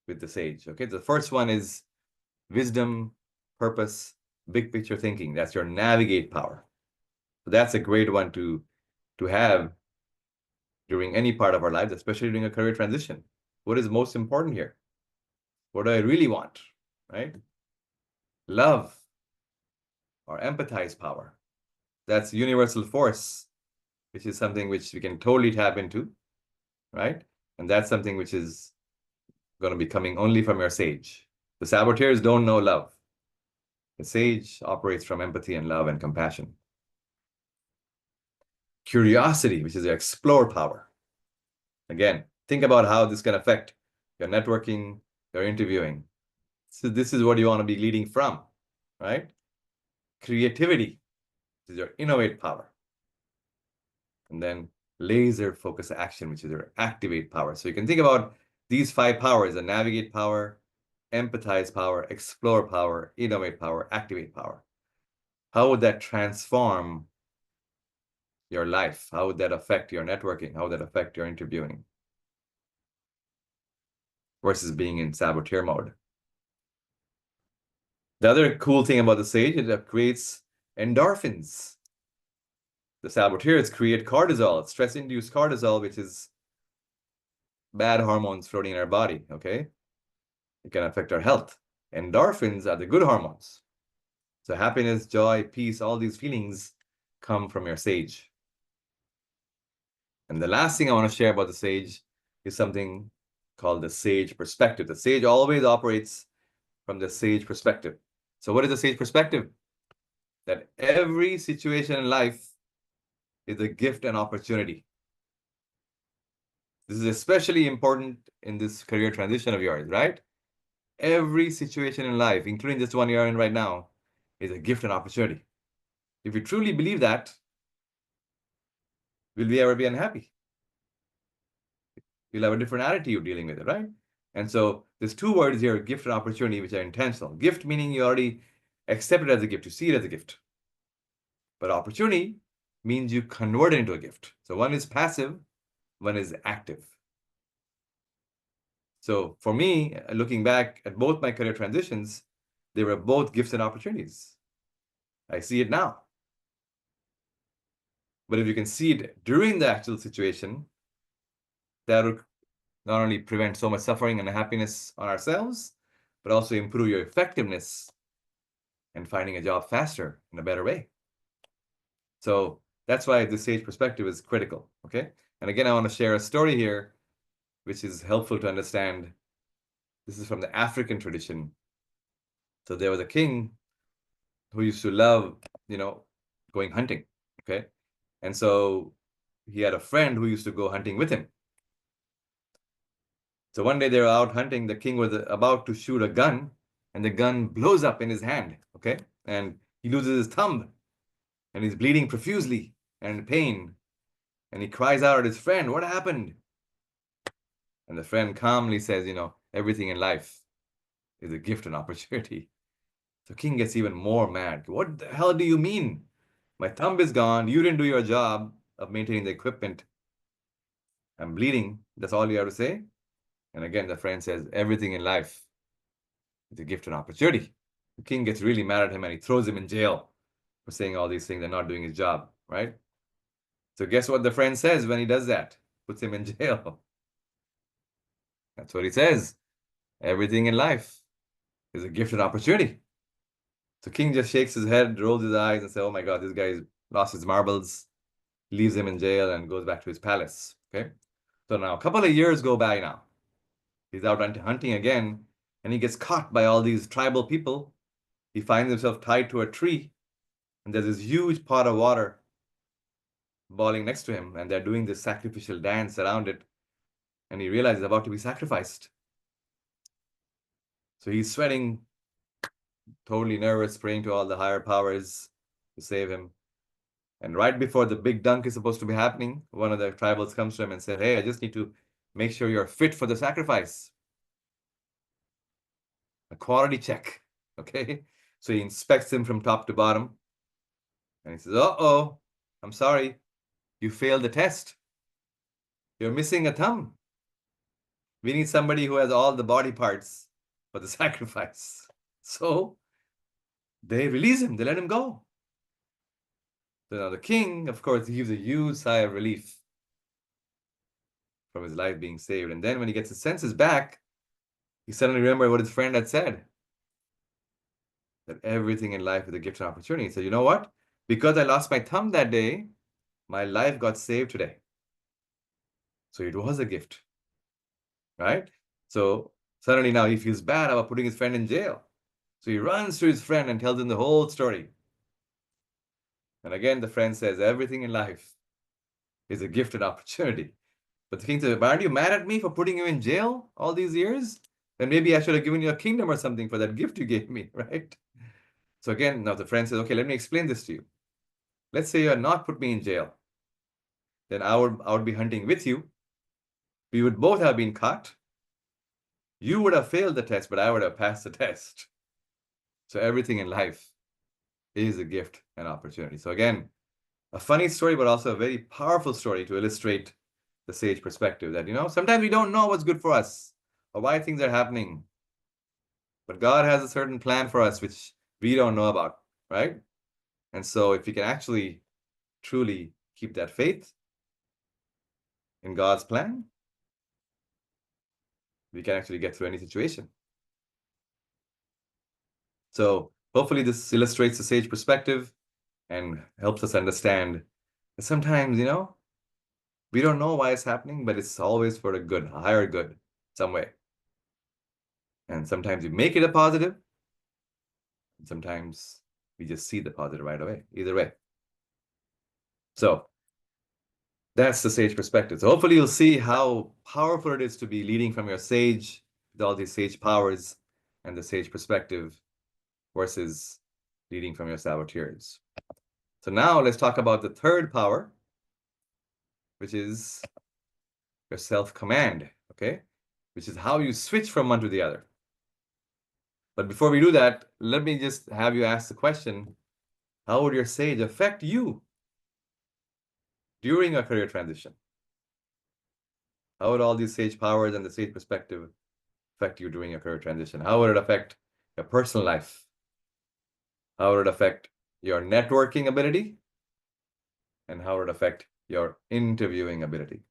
with the sage. Okay, the first one is wisdom, purpose, big picture thinking. That's your navigate power. So that's a great one to have during any part of our lives, especially during a career transition. What is most important here? What do I really want, right? Love or empathize power. That's universal force, which is something which we can totally tap into, right? And that's something which is going to be coming only from your sage. The saboteurs don't know love. The sage operates from empathy and love and compassion. Curiosity, which is your explore power. Again, think about how this can affect your networking, your interviewing. So this is what you want to be leading from, right? Creativity, which is your innovate power. And then laser focus action, which is your activate power. So you can think about these 5 powers: the navigate power, empathize power, explore power, innovate power, activate power. How would that transform your life? How would that affect your networking? How would that affect your interviewing? Versus being in saboteur mode. The other cool thing about the sage is it creates endorphins. The saboteurs create cortisol, stress-induced cortisol, which is bad hormones floating in our body, okay? It can affect our health. Endorphins are the good hormones. So happiness, joy, peace, all these feelings come from your sage. And the last thing I want to share about the sage is something called the sage perspective. The sage always operates from the sage perspective. So what is the sage perspective? That every situation in life is a gift and opportunity. This is especially important in this career transition of yours, right? Every situation in life, including this one you're in right now, is a gift and opportunity. If you truly believe that, will we ever be unhappy? You'll have a different attitude dealing with it, right? And so there's 2 words here, gift and opportunity, which are intentional. Gift meaning you already accept it as a gift, you see it as a gift. But opportunity means you convert it into a gift. So one is passive, one is active. So for me, looking back at both my career transitions, they were both gifts and opportunities. I see it now. But if you can see it during the actual situation, that will not only prevent so much suffering and unhappiness on ourselves, but also improve your effectiveness and finding a job faster in a better way. So that's why the sage perspective is critical, okay? And again, I want to share a story here, which is helpful to understand. This is from the African tradition. So there was a king who used to love, going hunting, okay? And so he had a friend who used to go hunting with him. So one day they were out hunting, the king was about to shoot a gun, and the gun blows up in his hand, okay? And he loses his thumb, and he's bleeding profusely and in pain. And he cries out at his friend, "What happened?" And the friend calmly says, everything in life is a gift and opportunity. So king gets even more mad. "What the hell do you mean? My thumb is gone. You didn't do your job of maintaining the equipment. I'm bleeding. That's all you have to say?" And again, the friend says, everything in life is a gift and opportunity. The king gets really mad at him and he throws him in jail for saying all these things and not doing his job, right? So guess what the friend says when he does that? Puts him in jail. That's what he says. Everything in life is a gift and opportunity. So king just shakes his head, rolls his eyes, and says, "Oh my God, this guy's lost his marbles," leaves him in jail and goes back to his palace, okay? So now a couple of years go by now. He's out hunting again, and he gets caught by all these tribal people. He finds himself tied to a tree, and there's this huge pot of water boiling next to him, and they're doing this sacrificial dance around it, and he realizes he's about to be sacrificed. So he's sweating, totally nervous, praying to all the higher powers to save him. And right before the big dunk is supposed to be happening, one of the tribals comes to him and said, "Hey, I just need to make sure you're fit for the sacrifice. A quality check," okay? So he inspects him from top to bottom. And he says, "Uh-oh, I'm sorry, you failed the test. You're missing a thumb. We need somebody who has all the body parts for the sacrifice. So they release him, they let him go. So now the king, of course, he gives a huge sigh of relief from his life being saved. And then when he gets his senses back, he suddenly remembered what his friend had said, that everything in life is a gift and opportunity. He said, you know what? Because I lost my thumb that day, my life got saved today. So it was a gift, right? So suddenly now he feels bad about putting his friend in jail. So he runs to his friend and tells him the whole story. And again, the friend says, everything in life is a gift and opportunity. But the king says, but aren't you mad at me for putting you in jail all these years? Then maybe I should have given you a kingdom or something for that gift you gave me, right? So again, now the friend says, okay, let me explain this to you. Let's say you had not put me in jail. Then I would be hunting with you. We would both have been caught. You would have failed the test, but I would have passed the test. So everything in life is a gift and opportunity. So again, a funny story, but also a very powerful story to illustrate the sage perspective that, sometimes we don't know what's good for us or why things are happening. But God has a certain plan for us, which we don't know about, right? And so if we can actually truly keep that faith in God's plan, we can actually get through any situation. So hopefully this illustrates the sage perspective and helps us understand that sometimes, we don't know why it's happening, but it's always for a good, a higher good, some way. And sometimes we make it a positive, and sometimes we just see the positive right away, either way. So that's the sage perspective. So hopefully you'll see how powerful it is to be leading from your sage with all these sage powers and the sage perspective versus leading from your saboteurs. So now let's talk about the third power, which is your self-command, okay? Which is how you switch from one to the other. But before we do that, let me just have you ask the question, how would your sage affect you during a career transition? How would all these sage powers and the sage perspective affect you during a career transition? How would it affect your personal life? How would it affect your networking ability? And how would it affect your interviewing ability?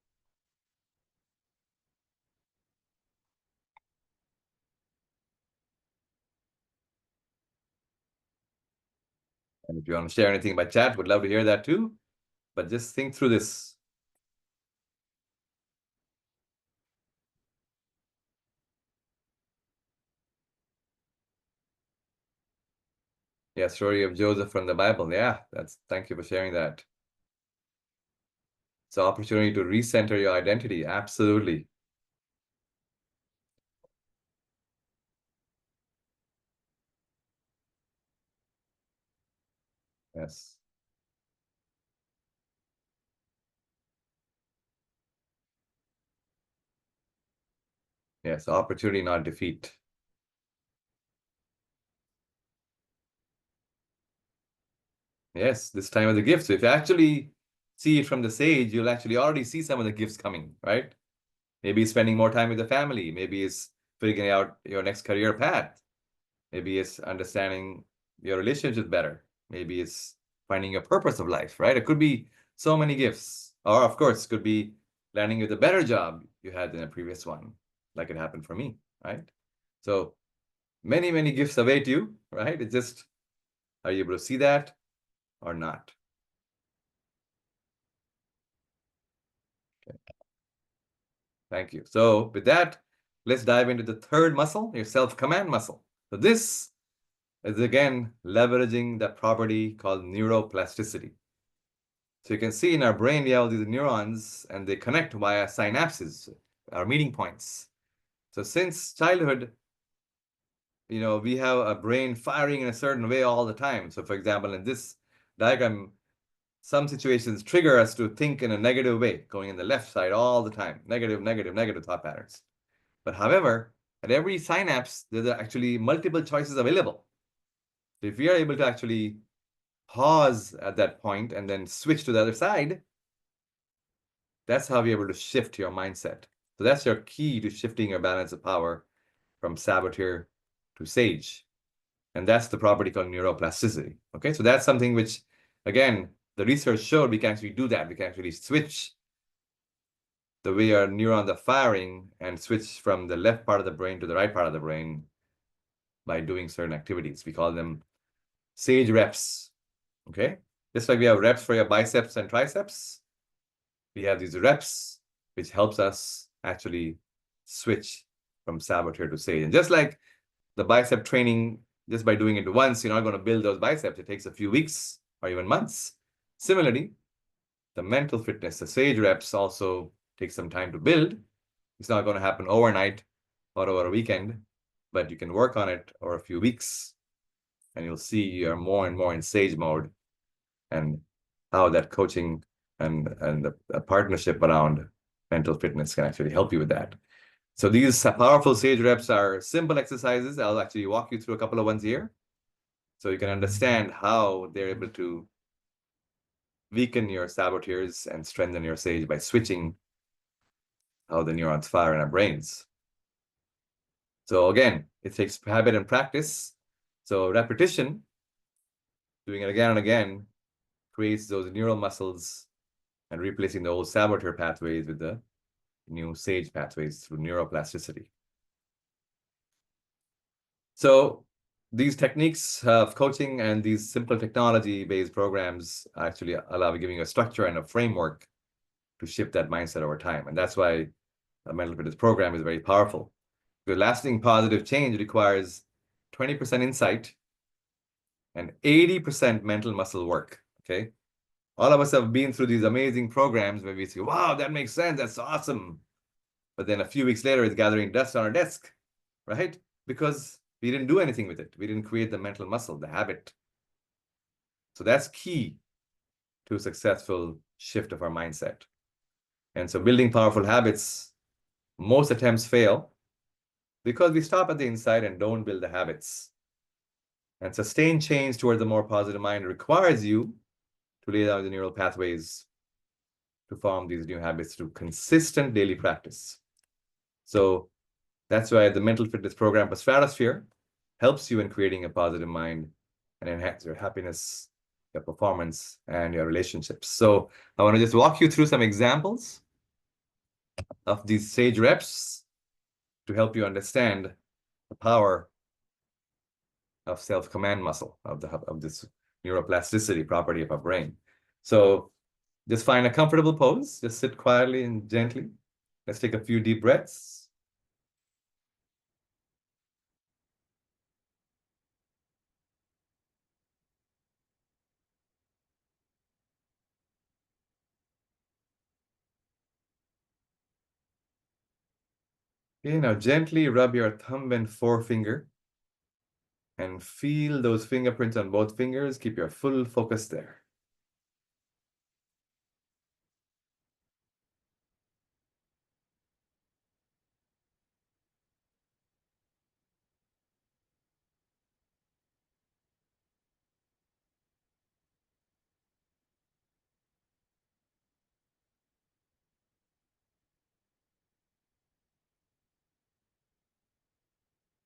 And if you want to share anything by chat, would love to hear that too. But just think through this. Yeah, story of Joseph from the Bible. Yeah, thank you for sharing that. It's an opportunity to recenter your identity. Absolutely. Yes. Yes, opportunity, not defeat. Yes, this time of the gifts. So if you actually see it from the sage, you'll actually already see some of the gifts coming, right? Maybe it's spending more time with the family. Maybe it's figuring out your next career path. Maybe it's understanding your relationships better. Maybe it's finding your purpose of life, right? It could be so many gifts. Or of course, it could be landing with a better job you had than a previous one, like it happened for me, right? So many, many gifts await you, right? It's just, are you able to see that or not? Okay. Thank you. So with that, let's dive into the third muscle, your self-command muscle. So this is again leveraging that property called neuroplasticity. So you can see in our brain, we have these neurons and they connect via synapses, our meeting points. So since childhood, we have a brain firing in a certain way all the time. So for example, in this diagram, some situations trigger us to think in a negative way, going in the left side all the time, negative, negative, negative thought patterns. But however, at every synapse, there are actually multiple choices available. So if we are able to actually pause at that point and then switch to the other side, That's how you're able to shift your mindset. So that's your key to shifting your balance of power from saboteur to sage. And that's the property called neuroplasticity. Okay, so that's something which, again, the research showed we can actually do that. We can actually switch the way our neurons are firing and switch from the left part of the brain to the right part of the brain by doing certain activities. We call them sage reps. Okay, just like we have reps for your biceps and triceps, we have these reps which helps us actually switch from saboteur to sage. And just like the bicep training, just by doing it once, you're not going to build those biceps. It takes a few weeks or even months. Similarly, the mental fitness, the sage reps also take some time to build. It's not going to happen overnight or over a weekend, but you can work on it over a few weeks, and you'll see you're more and more in sage mode, and how that coaching and the partnership around mental fitness can actually help you with that. So these powerful sage reps are simple exercises. I'll actually walk you through a couple of ones here, so you can understand how they're able to weaken your saboteurs and strengthen your sage by switching how the neurons fire in our brains. So again, it takes habit and practice. So repetition, doing it again and again, creates those neural muscles and replacing the old saboteur pathways with the new sage pathways through neuroplasticity. So these techniques of coaching and these simple technology-based programs actually allow giving you a structure and a framework to shift that mindset over time. And that's why a mental fitness program is very powerful. The lasting positive change requires 20% insight and 80% mental muscle work, okay? All of us have been through these amazing programs where we say, wow, that makes sense, that's awesome. But then a few weeks later, it's gathering dust on our desk, right? Because we didn't do anything with it. We didn't create the mental muscle, the habit. So that's key to a successful shift of our mindset. And so building powerful habits, most attempts fail because we stop at the inside and don't build the habits. And sustained change towards a more positive mind requires you to lay down the neural pathways to form these new habits through consistent daily practice. So that's why the mental fitness program for Stratosphere helps you in creating a positive mind and enhance your happiness, your performance, and your relationships. So I want to just walk you through some examples of these sage reps to help you understand the power of self-command muscle, of this neuroplasticity property of our brain. So just find a comfortable pose. Just sit quietly and gently. Let's take a few deep breaths. Okay, now gently rub your thumb and forefinger and feel those fingerprints on both fingers. Keep your full focus there.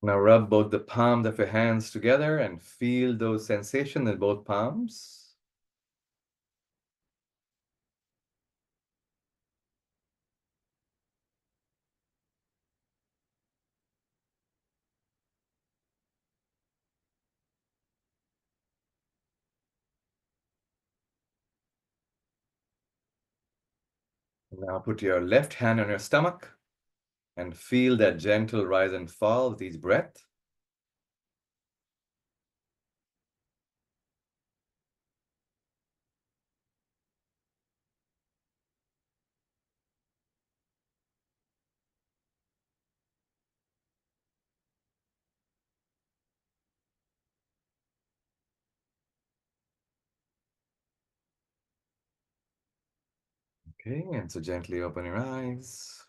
Now rub both the palms of your hands together and feel those sensations in both palms. Now put your left hand on your stomach and feel that gentle rise and fall with each breath. Okay, and so gently open your eyes.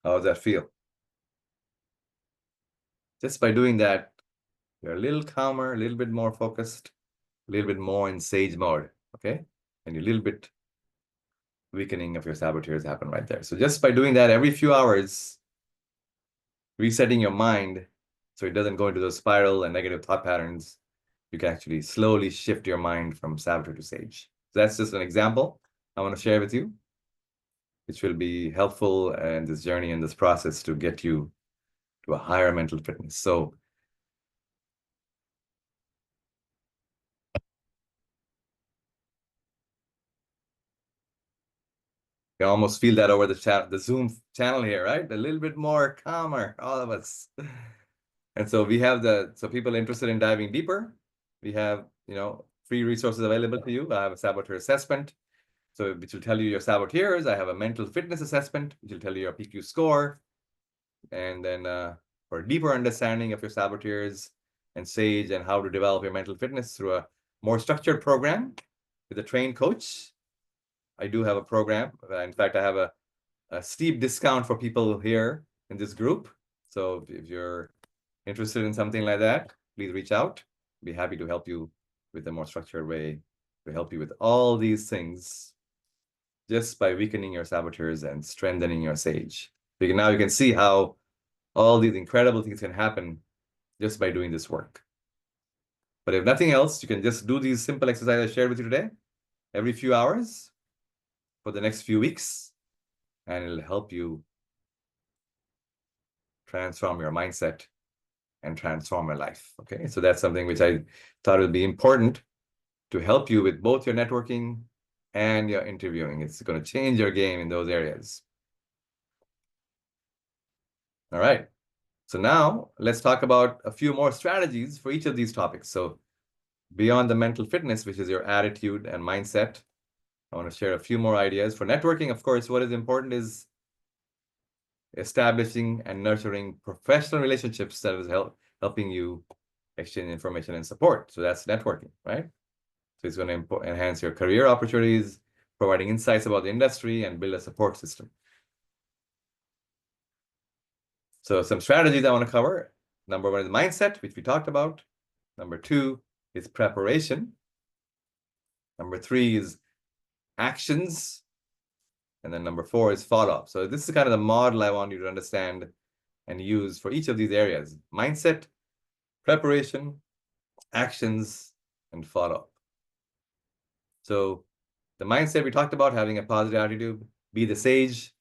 How does that feel? Just by doing that, you're a little calmer, a little bit more focused, a little bit more in sage mode. okay? And a little bit weakening of your saboteurs happen right there. So just by doing that every few hours, resetting your mind so it doesn't go into those spiral and negative thought patterns, you can actually slowly shift your mind from saboteur to sage. So that's just an example I want to share with you, which will be helpful in this journey and this process to get you to a higher mental fitness. So you can almost feel that over the Zoom channel here, right? A little bit more calmer, all of us. And so we have so people interested in diving deeper, we have, free resources available to you. I have a saboteur assessment, so which will tell you your saboteurs. I have a mental fitness assessment, which will tell you your PQ score. And then for a deeper understanding of your saboteurs and sage and how to develop your mental fitness through a more structured program with a trained coach, I do have a program. In fact, I have a steep discount for people here in this group. So if you're interested in something like that, please reach out. Be happy to help you with a more structured way to help you with all these things just by weakening your saboteurs and strengthening your sage. Now you can see how all these incredible things can happen just by doing this work. But if nothing else, you can just do these simple exercises I shared with you today every few hours for the next few weeks, and it'll help you transform your mindset and transform your life. Okay, so that's something which I thought would be important to help you with both your networking and your interviewing. It's going to change your game in those areas. All right. So now let's talk about a few more strategies for each of these topics. So beyond the mental fitness, which is your attitude and mindset, I want to share a few more ideas. For networking, of course, what is important is establishing and nurturing professional relationships that is helping you exchange information and support. So that's networking, right? So it's going to enhance your career opportunities, providing insights about the industry, and build a support system. So some strategies I want to cover. Number one is mindset, which we talked about. Number two is preparation. Number three is actions. And then number four is follow-up. So this is kind of the model I want you to understand and use for each of these areas: mindset, preparation, actions, and follow-up. So the mindset we talked about, having a positive attitude, be the sage.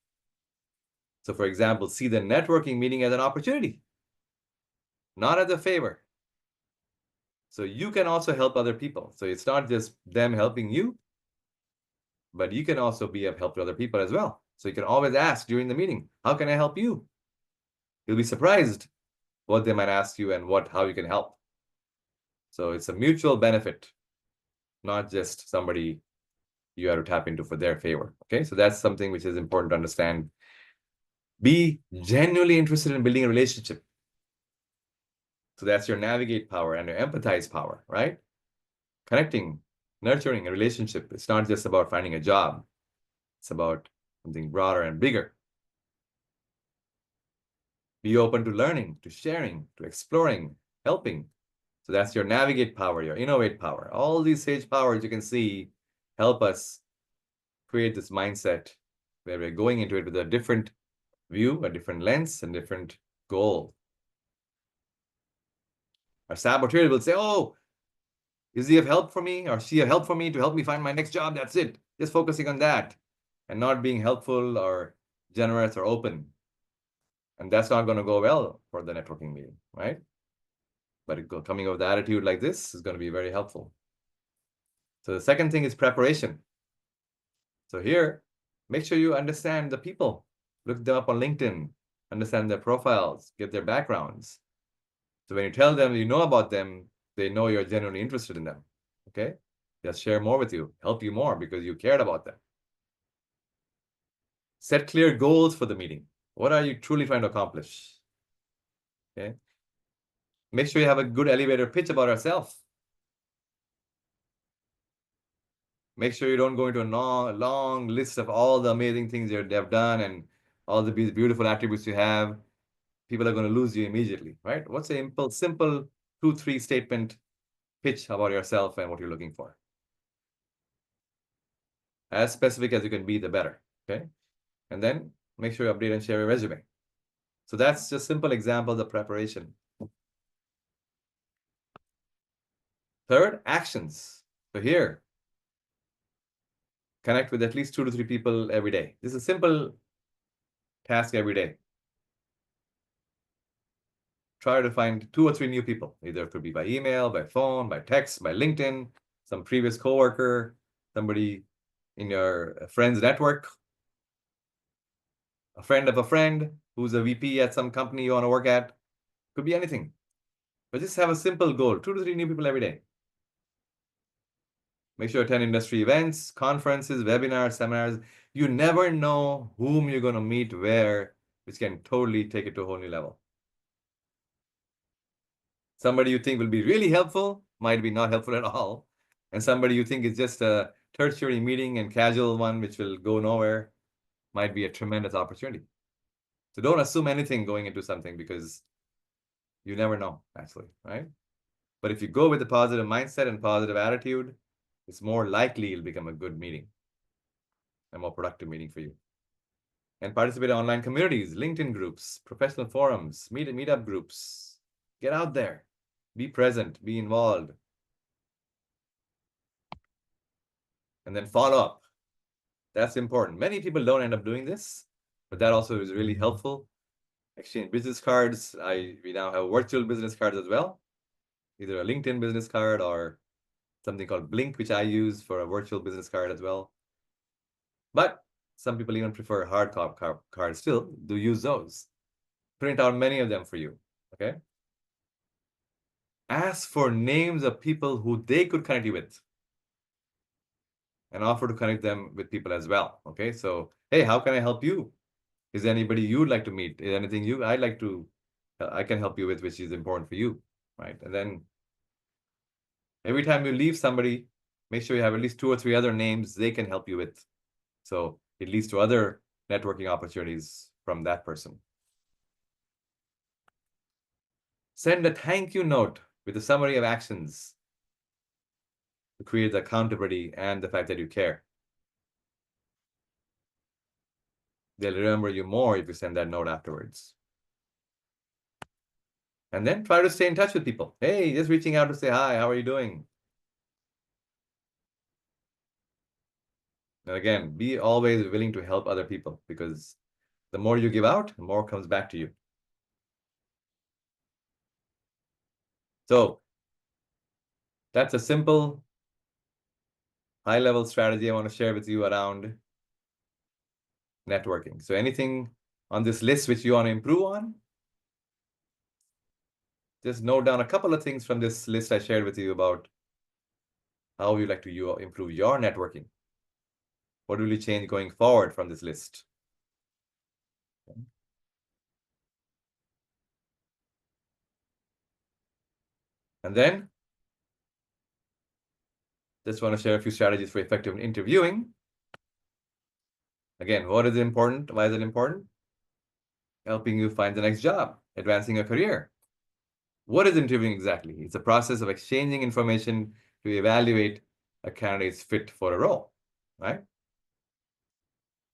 So for example, see the networking meeting as an opportunity, not as a favor. So you can also help other people. So it's not just them helping you, but you can also be of help to other people as well. So you can always ask during the meeting, how can I help you? You'll be surprised what they might ask you and how you can help. So it's a mutual benefit, not just somebody you have to tap into for their favor. Okay, so that's something which is important to understand. Be genuinely interested in building a relationship. So that's your navigate power and your empathize power, right? Connecting, nurturing a relationship. It's not just about finding a job. It's about something broader and bigger. Be open to learning, to sharing, to exploring, helping. So that's your navigate power, your innovate power. All these sage powers you can see help us create this mindset where we're going into it with a different view, a different lens, and different goal. Our saboteur will say, oh, is he of help for me or she of help for me to help me find my next job? That's it. Just focusing on that and not being helpful or generous or open. And that's not going to go well for the networking meeting, right? But coming up with an attitude like this is going to be very helpful. So the second thing is preparation. So here, make sure you understand the people. Look them up on LinkedIn, understand their profiles, get their backgrounds. So when you tell them you know about them, they know you're genuinely interested in them, okay? They'll share more with you, help you more because you cared about them. Set clear goals for the meeting. What are you truly trying to accomplish? Okay. Make sure you have a good elevator pitch about yourself. Make sure you don't go into a long list of all the amazing things you have done and all the beautiful attributes you have. People are going to lose you immediately, right? What's a simple 2-3 statement pitch about yourself and what you're looking for? As specific as you can be, the better. Okay. And then make sure you update and share your resume. So that's just simple examples of preparation. Third, actions. So here, connect with at least 2 to 3 people every day. This is a simple task every day. Try to find 2 or 3 new people. Either it could be by email, by phone, by text, by LinkedIn, some previous coworker, somebody in your friend's network, a friend of a friend who's a VP at some company you want to work at. Could be anything. But just have a simple goal, 2 to 3 new people every day. Make sure to attend industry events, conferences, webinars, seminars. You never know whom you're going to meet where, which can totally take it to a whole new level. Somebody you think will be really helpful might be not helpful at all. And somebody you think is just a tertiary meeting and casual one, which will go nowhere, might be a tremendous opportunity. So don't assume anything going into something, because you never know, actually, right? But if you go with a positive mindset and positive attitude, it's more likely it'll become a good meeting, a more productive meeting for you. And participate in online communities, LinkedIn groups, professional forums, meetup groups. Get out there, be present, be involved. And then follow up. That's important. Many people don't end up doing this, but that also is really helpful. Exchange business cards. We now have virtual business cards as well. Either a LinkedIn business card or something called Blink, which I use for a virtual business card as well. But some people even prefer hard cards still. Do use those. Print out many of them for you, okay? Ask for names of people who they could connect you with, and offer to connect them with people as well, okay? So, hey, how can I help you? Is there anybody you'd like to meet? Is there anything I can help you with, which is important for you, right? And then every time you leave somebody, make sure you have at least 2 or 3 other names they can help you with. So it leads to other networking opportunities from that person. Send a thank you note with a summary of actions to create the accountability and the fact that you care. They'll remember you more if you send that note afterwards. And then try to stay in touch with people. Hey, just reaching out to say, hi, how are you doing? And again, be always willing to help other people, because the more you give out, the more comes back to you. So that's a simple, high-level strategy I want to share with you around networking. So anything on this list which you want to improve on, just note down a couple of things from this list I shared with you about how you'd like to improve your networking. What will you change going forward from this list? Okay. And then, just want to share a few strategies for effective interviewing. Again, what is important? Why is it important? Helping you find the next job, advancing your career. What is interviewing exactly? It's a process of exchanging information to evaluate a candidate's fit for a role, right?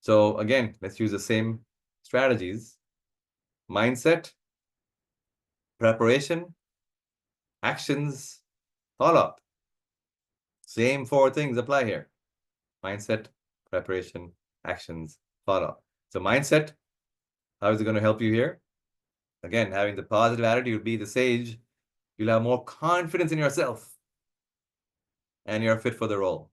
So again, let's use the same strategies: mindset, preparation, actions, follow-up. Same 4 things apply here: mindset, preparation, actions, follow-up. So mindset, how is it going to help you here? Again, having the positive attitude, be the sage, you'll have more confidence in yourself and you're fit for the role.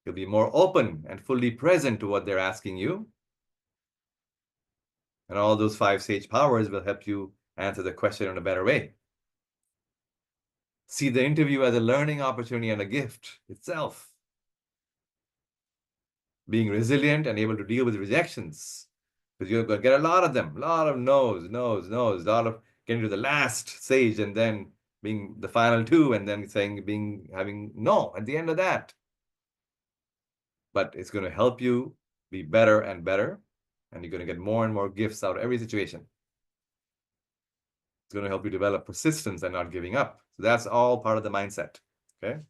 You'll be more open and fully present to what they're asking you. And all those 5 sage powers will help you answer the question in a better way. See the interview as a learning opportunity and a gift itself. Being resilient and able to deal with rejections, because you're going to get a lot of them, a lot of no's, a lot of getting to the last stage and then being the final 2 and then having no at the end of that. But it's going to help you be better and better, and you're going to get more and more gifts out of every situation. It's going to help you develop persistence and not giving up. So that's all part of the mindset, okay?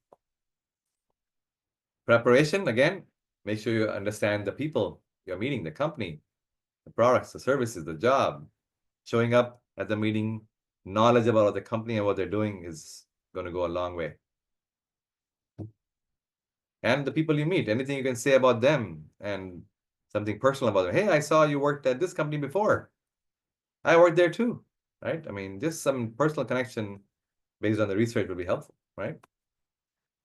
Preparation, again, Make sure you understand the people you're meeting, the company, the products, the services, the job. Showing up at the meeting, knowledgeable of the company and what they're doing is going to go a long way. And the people you meet, anything you can say about them and something personal about them. Hey, I saw you worked at this company before. I worked there too, right? I mean, just some personal connection based on the research would be helpful, right?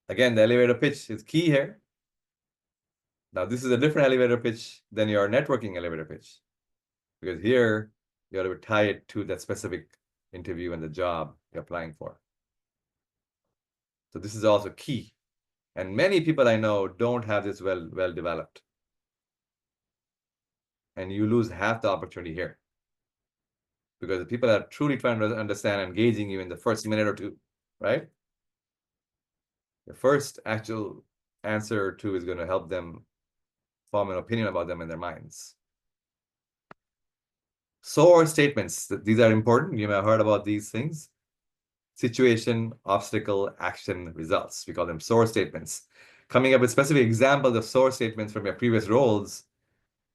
Again, the elevator pitch is key here. Now, this is a different elevator pitch than your networking elevator pitch, because here you got to tie it to that specific interview and the job you're applying for. So this is also key. And many people I know don't have this well developed. And you lose half the opportunity here. Because the people are truly trying to understand, engaging you in the first minute or two, right? The first actual answer or two is going to help them form an opinion about them in their minds. SOAR statements, these are important. You may have heard about these things. Situation, obstacle, action, results. We call them SOAR statements. Coming up with specific examples of SOAR statements from your previous roles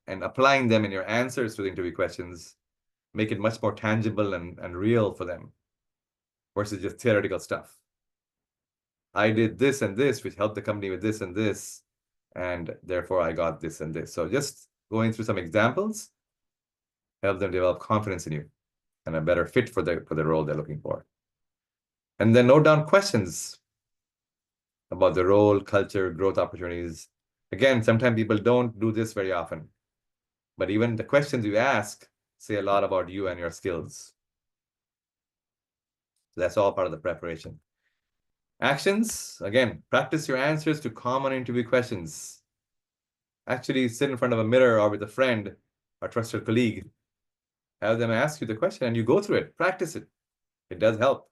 and applying them in your answers to the interview questions make it much more tangible and real for them versus just theoretical stuff. I did this and this, which helped the company with this and this, and therefore I got this and this. So just going through some examples help them develop confidence in you and a better fit for the role they're looking for. And then note down questions about the role, culture, growth opportunities. Again, sometimes people don't do this very often, but even the questions you ask say a lot about you and your skills. So that's all part of the preparation. Actions, again, practice your answers to common interview questions. Actually sit in front of a mirror or with a friend or trusted colleague. Have them ask you the question and you go through it, practice it. It does help.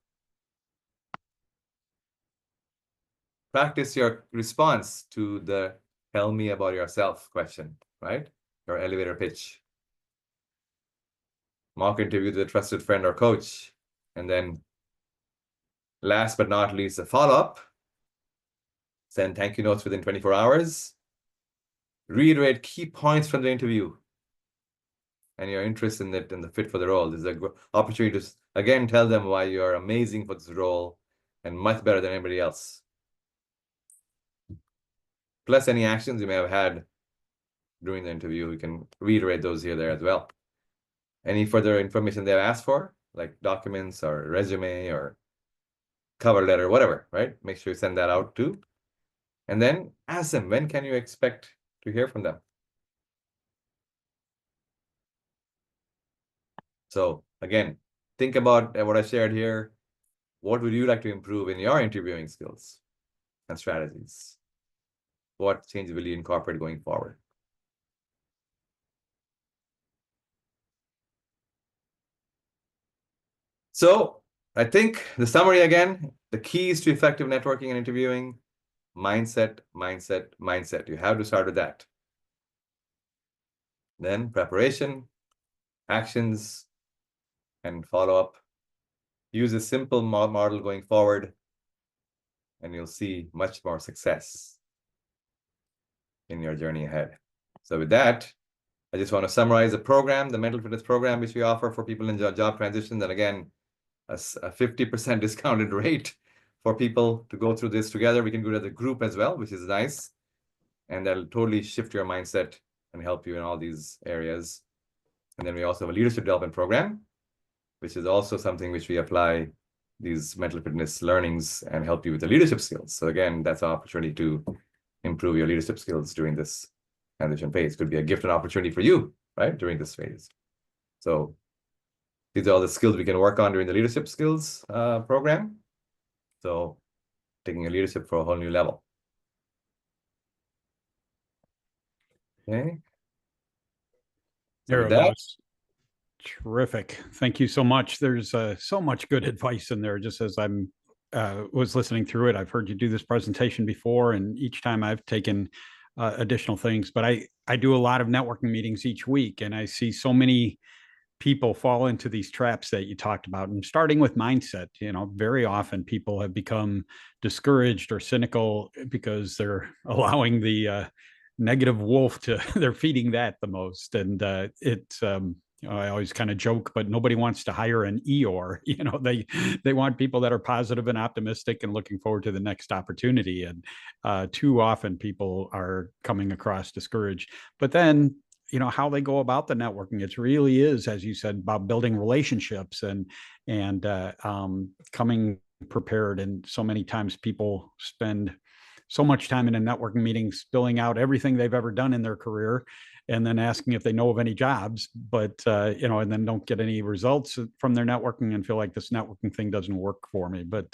Practice your response to the tell me about yourself question, right? Your elevator pitch. Mock interview with a trusted friend or coach. And then last but not least, a follow-up. Send thank you notes within 24 hours. Reiterate key points from the interview and your interest in it and the fit for the role. This is an opportunity to, again, tell them why you're amazing for this role and much better than anybody else. Plus any actions you may have had during the interview, you can reiterate those here, there as well. Any further information they've asked for, like documents or resume or cover letter, whatever, right? Make sure you send that out too. And then ask them, when can you expect to hear from them? So again, think about what I shared here. What would you like to improve in your interviewing skills and strategies? What changes will you incorporate going forward? So I think the summary again, the keys to effective networking and interviewing: mindset, mindset, mindset. You have to start with that. Then preparation, actions, and follow-up. Use a simple model going forward, and you'll see much more success in your journey ahead. So with that, I just want to summarize the program, the mental fitness program, which we offer for people in job transition. And again, a 50% discounted rate for people to go through this together. We can do it as a group as well, which is nice. And that'll totally shift your mindset and help you in all these areas. And then we also have a leadership development program, which is also something which we apply these mental fitness learnings and help you with the leadership skills. So again, that's an opportunity to improve your leadership skills during this transition phase. Could be a gift and opportunity for you, right, during this phase. So these are all the skills we can work on during the leadership skills program. So taking your leadership for a whole new level. Okay. So with that, terrific. Thank you so much. There's so much good advice in there. Just as I'm was listening through it, I've heard you do this presentation before, and each time I've taken additional things. But I do a lot of networking meetings each week, and I see so many people fall into these traps that you talked about. And starting with mindset, very often people have become discouraged or cynical because they're allowing the negative wolf to they're feeding that the most. And it's I always kind of joke, but nobody wants to hire an Eeyore. They want people that are positive and optimistic and looking forward to the next opportunity. And too often people are coming across discouraged. But then, how they go about the networking, it really is, as you said, about building relationships and coming prepared. And so many times people spend so much time in a networking meeting spilling out everything they've ever done in their career and then asking if they know of any jobs, but and then don't get any results from their networking and feel like this networking thing doesn't work for me. But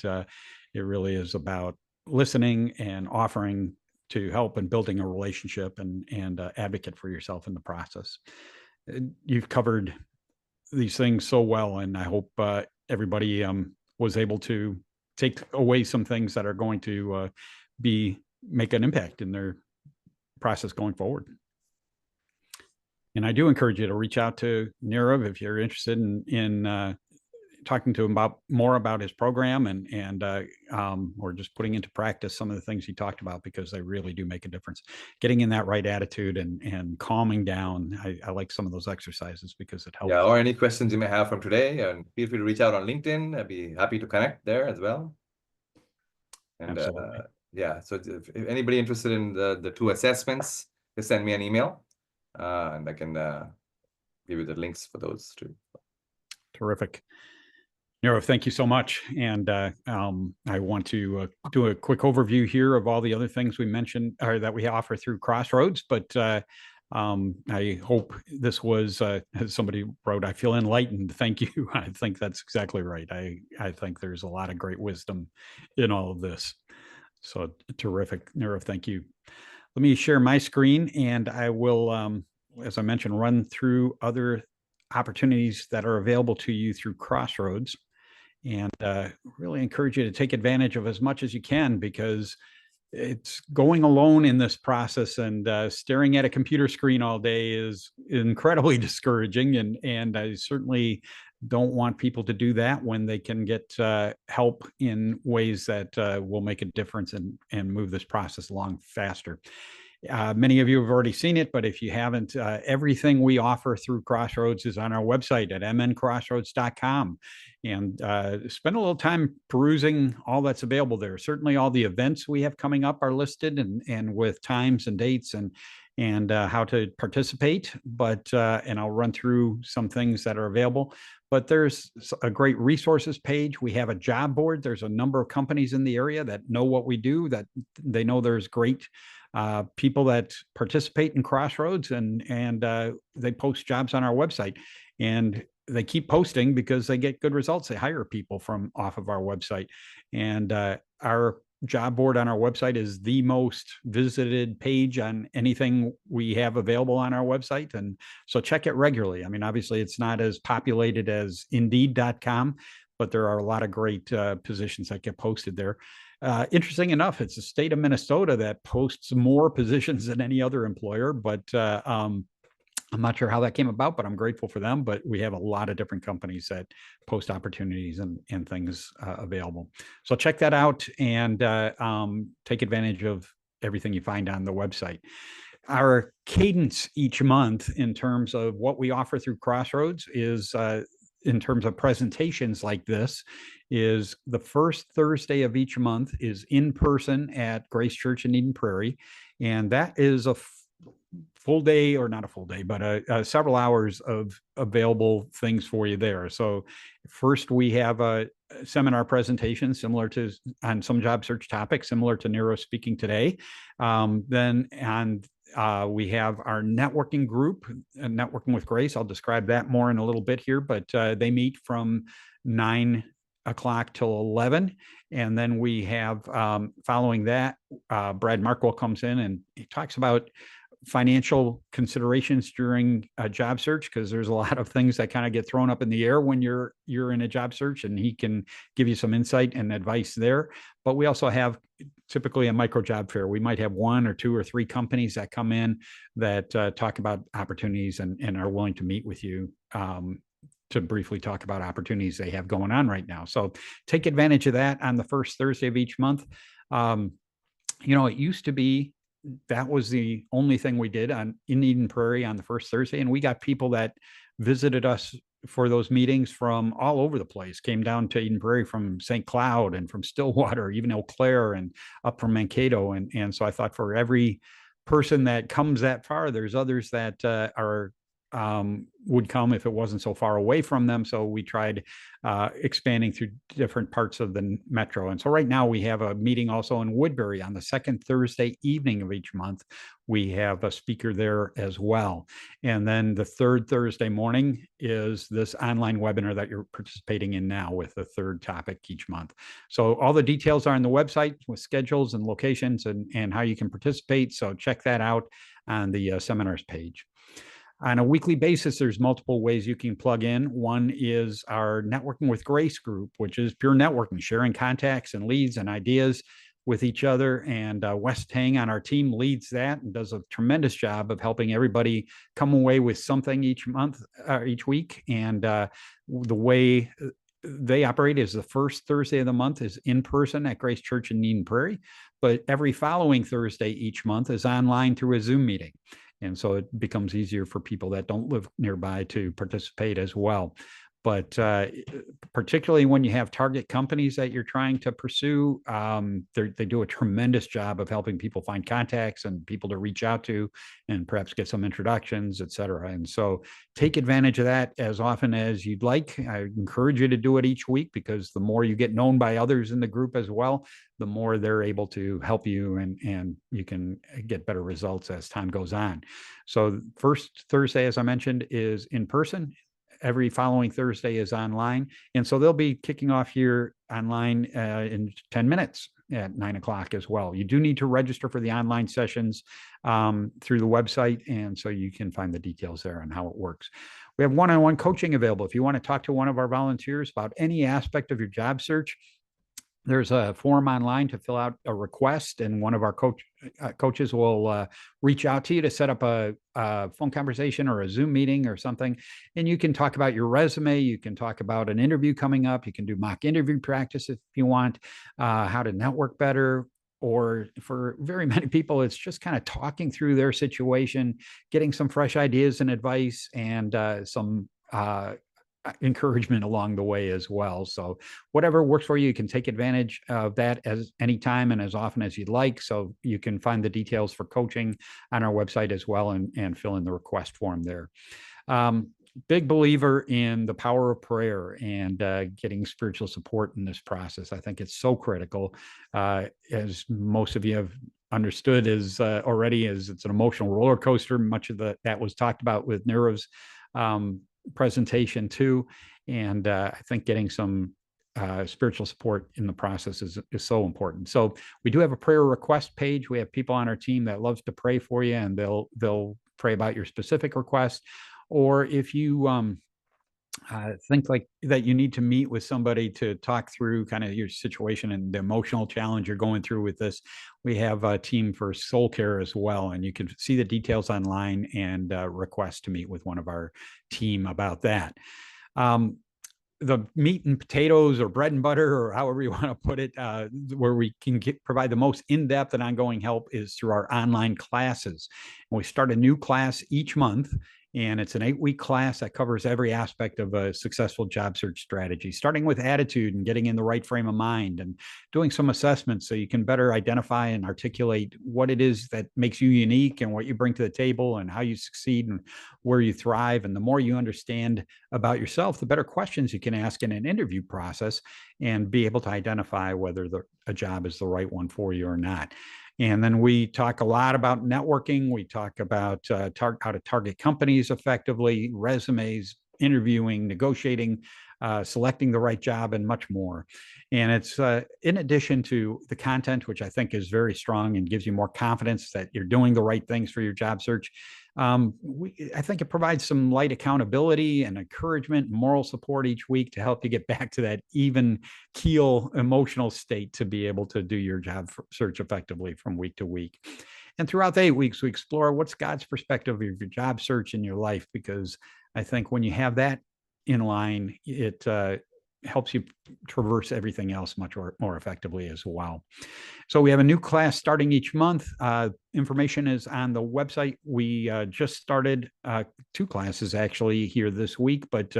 it really is about listening and offering to help and building a relationship and advocate for yourself in the process. You've covered these things so well, and I hope everybody was able to take away some things that are going to make an impact in their process going forward. And I do encourage you to reach out to Nirav if you're interested in talking to him more about his program and or just putting into practice some of the things he talked about, because they really do make a difference. Getting in that right attitude and calming down. I like some of those exercises because it helps. Yeah, or any questions you may have from today, and feel free to reach out on LinkedIn. I'd be happy to connect there as well. And yeah, so if anybody interested in the 2 assessments, just send me an email, and I can give you the links for those too. Terrific. Nirav, thank you so much. And I want to do a quick overview here of all the other things we mentioned or that we offer through Crossroads. But I hope this was, as somebody wrote, I feel enlightened. Thank you. I think that's exactly right. I think there's a lot of great wisdom in all of this. So terrific. Nirav, thank you. Let me share my screen, and I will, as I mentioned, run through other opportunities that are available to you through Crossroads, and really encourage you to take advantage of as much as you can, because it's going alone in this process, and staring at a computer screen all day is incredibly discouraging. And I certainly don't want people to do that when they can get help in ways that will make a difference and move this process along faster. Many of you have already seen it, but if you haven't, everything we offer through Crossroads is on our website at mncrossroads.com. And spend a little time perusing all that's available there. Certainly all the events we have coming up are listed and with times and dates and how to participate. But and I'll run through some things that are available. But there's a great resources page. We have a job board. There's a number of companies in the area that know what we do, that they know there's great people that participate in Crossroads, and they post jobs on our website, and they keep posting because they get good results. They hire people from off of our website, and our job board on our website is the most visited page on anything we have available on our website. And so check it regularly. I mean, obviously it's not as populated as Indeed.com, but there are a lot of great positions that get posted there. Interesting enough, it's the state of Minnesota that posts more positions than any other employer, but I'm not sure how that came about, but I'm grateful for them. But we have a lot of different companies that post opportunities and things available. So check that out and take advantage of everything you find on the website. Our cadence each month in terms of what we offer through Crossroads is in terms of presentations like this is the first Thursday of each month is in person at Grace Church in Eden Prairie. And that is a full day, or not a full day, but several hours of available things for you there. So first we have a seminar presentation similar to on some job search topics, similar to Niro speaking today. Then we have our networking group, Networking with Grace. I'll describe that more in a little bit here, but they meet from 9 o'clock till 11. And then we have, following that, Brad Markwell comes in and he talks about financial considerations during a job search, because there's a lot of things that kind of get thrown up in the air when you're in a job search, and he can give you some insight and advice there. But we also have typically a micro job fair. We might have 1 or 2 or 3 companies that come in that talk about opportunities and are willing to meet with you to briefly talk about opportunities they have going on right now. So take advantage of that on the first Thursday of each month. You know, it used to be that was the only thing we did in Eden Prairie on the first Thursday. And we got people that visited us for those meetings from all over the place, came down to Eden Prairie from St. Cloud and from Stillwater, even Eau Claire, and up from Mankato. And so I thought for every person that comes that far, there's others that would come if it wasn't so far away from them. So we tried expanding through different parts of the metro. And so right now we have a meeting also in Woodbury on the second Thursday evening of each month. We have a speaker there as well. And then the third Thursday morning is this online webinar that you're participating in now with the third topic each month. So all the details are on the website with schedules and locations and how you can participate. So check that out on the seminars page. On a weekly basis, there's multiple ways you can plug in. One is our Networking with Grace group, which is pure networking, sharing contacts and leads and ideas with each other. And Wes Tang on our team leads that and does a tremendous job of helping everybody come away with something each month, each week. And the way they operate is the first Thursday of the month is in person at Grace Church in Eden Prairie, but every following Thursday each month is online through a Zoom meeting. And so it becomes easier for people that don't live nearby to participate as well. But particularly when you have target companies that you're trying to pursue, they do a tremendous job of helping people find contacts and people to reach out to and perhaps get some introductions, et cetera. And so take advantage of that as often as you'd like. I encourage you to do it each week, because the more you get known by others in the group as well, the more they're able to help you, and you can get better results as time goes on. So first Thursday, as I mentioned, is in person. Every following Thursday is online. And so they'll be kicking off here online in 10 minutes at 9 o'clock as well. You do need to register for the online sessions through the website. And so you can find the details there on how it works. We have one-on-one coaching available. If you want to talk to one of our volunteers about any aspect of your job search, there's a form online to fill out a request, and one of our coaches will reach out to you to set up a phone conversation or a Zoom meeting or something. And you can talk about your resume. You can talk about an interview coming up. You can do mock interview practice if you want, how to network better. Or for very many people, it's just kind of talking through their situation, getting some fresh ideas and advice, and some encouragement along the way as well. So whatever works for you, you can take advantage of that as anytime and as often as you'd like. So you can find the details for coaching on our website as well, and fill in the request form there. Big believer in the power of prayer and getting spiritual support in this process. I think it's so critical. As most of you have understood already, it's an emotional roller coaster. Much of that was talked about with Nero's presentation too. And I think getting some spiritual support in the process is so important. So we do have a prayer request page. We have people on our team that loves to pray for you, and they'll pray about your specific request. Or if you think like that you need to meet with somebody to talk through kind of your situation and the emotional challenge you're going through with this, we have a team for soul care as well. And you can see the details online and request to meet with one of our team about that. The meat and potatoes, or bread and butter, or however you want to put it, where we can provide the most in-depth and ongoing help is through our online classes. And we start a new class each month. And it's an 8-week class that covers every aspect of a successful job search strategy, starting with attitude and getting in the right frame of mind, and doing some assessments so you can better identify and articulate what it is that makes you unique and what you bring to the table and how you succeed and where you thrive. And the more you understand about yourself, the better questions you can ask in an interview process, and be able to identify whether a job is the right one for you or not. And then we talk a lot about networking. We talk about how to target companies effectively, resumes, interviewing, negotiating, selecting the right job, and much more. And it's in addition to the content, which I think is very strong and gives you more confidence that you're doing the right things for your job search. I think it provides some light accountability and encouragement, and moral support each week to help you get back to that even keel emotional state to be able to do your job search effectively from week to week. And throughout the 8 weeks, we explore what's God's perspective of your job search in your life, because I think when you have that in line, it helps you traverse everything else much more effectively as well. So we have a new class starting each month. Information is on the website. We just started 2 classes actually here this week, but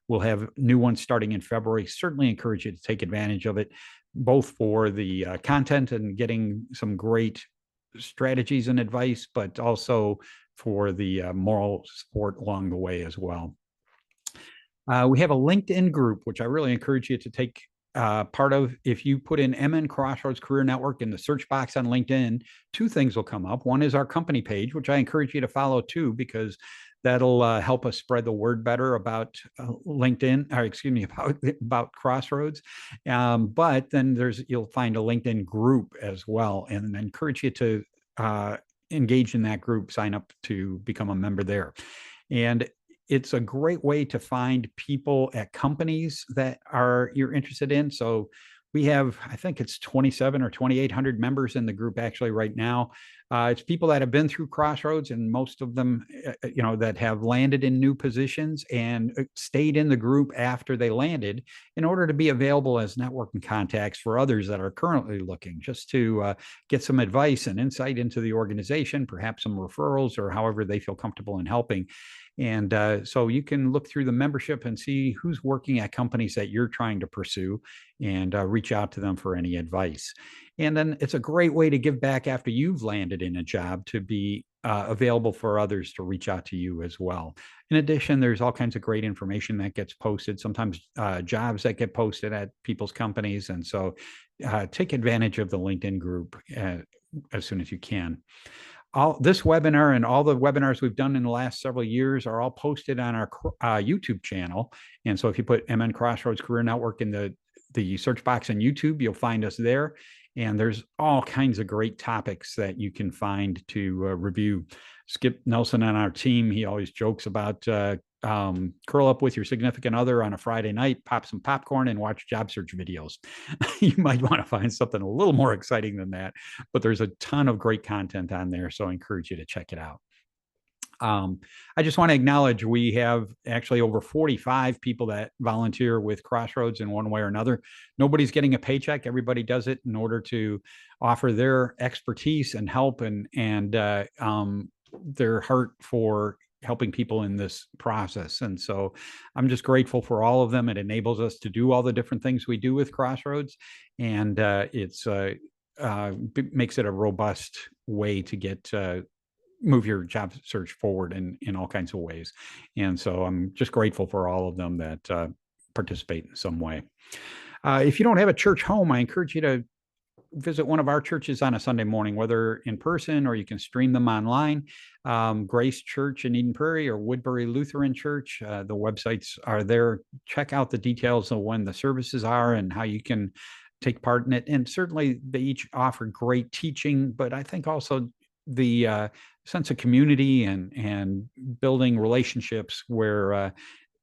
we'll have new ones starting in February. Certainly encourage you to take advantage of it, both for the content and getting some great strategies and advice, but also for the moral support along the way as well. We have a LinkedIn group, which I really encourage you to take part of. If you put in MN Crossroads Career Network in the search box on LinkedIn, 2 things will come up. One is our company page, which I encourage you to follow too, because that'll help us spread the word better about LinkedIn, or excuse me, about Crossroads. But then you'll find a LinkedIn group as well, and I encourage you to engage in that group, sign up to become a member there. And it's a great way to find people at companies that you're interested in. So we have, I think it's 27 or 2,800 members in the group actually right now. It's people that have been through Crossroads, and most of them, that have landed in new positions and stayed in the group after they landed in order to be available as networking contacts for others that are currently looking, just to get some advice and insight into the organization, perhaps some referrals, or however they feel comfortable in helping. And so you can look through the membership and see who's working at companies that you're trying to pursue, and reach out to them for any advice. And then it's a great way to give back after you've landed in a job, to be available for others to reach out to you as well. In addition, there's all kinds of great information that gets posted, sometimes jobs that get posted at people's companies. And so take advantage of the LinkedIn group as soon as you can. This webinar and all the webinars we've done in the last several years are all posted on our YouTube channel. And so if you put MN Crossroads Career Network in the search box on YouTube, you'll find us there. And there's all kinds of great topics that you can find to review. Skip Nelson on our team, he always jokes about curl up with your significant other on a Friday night, pop some popcorn, and watch job search videos. You might want to find something a little more exciting than that, but there's a ton of great content on there, so I encourage you to check it out. I just want to acknowledge we have actually over 45 people that volunteer with Crossroads in one way or another. Nobody's getting a paycheck. Everybody does it in order to offer their expertise and help and their heart for helping people in this process. And so I'm just grateful for all of them. It enables us to do all the different things we do with Crossroads, and it's makes it a robust way to get move your job search forward in all kinds of ways. And so I'm just grateful for all of them that participate in some way. If you don't have a church home, I encourage you to visit one of our churches on a Sunday morning, whether in person or you can stream them online. Grace Church in Eden Prairie or Woodbury Lutheran Church, the websites are there. Check out the details of when the services are and how you can take part in it. And certainly they each offer great teaching, but I think also the sense of community and building relationships where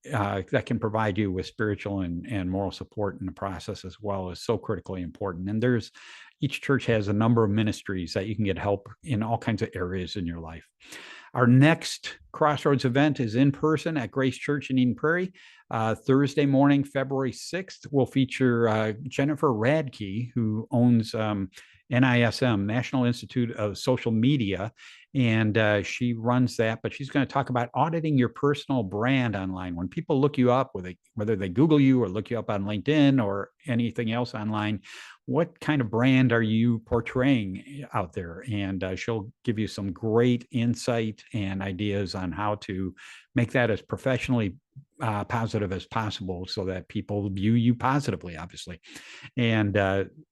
that can provide you with spiritual and moral support in the process as well is so critically important. And each church has a number of ministries that you can get help in all kinds of areas in your life. Our next Crossroads event is in person at Grace Church in Eden Prairie. Thursday morning, February 6th, will feature Jennifer Radke, who owns NISM, National Institute of Social Media, and she runs that, but she's going to talk about auditing your personal brand online. When people look you up, whether they Google you or look you up on LinkedIn or anything else online, what kind of brand are you portraying out there? And she'll give you some great insight and ideas on how to make that as professionally positive as possible so that people view you positively, obviously. And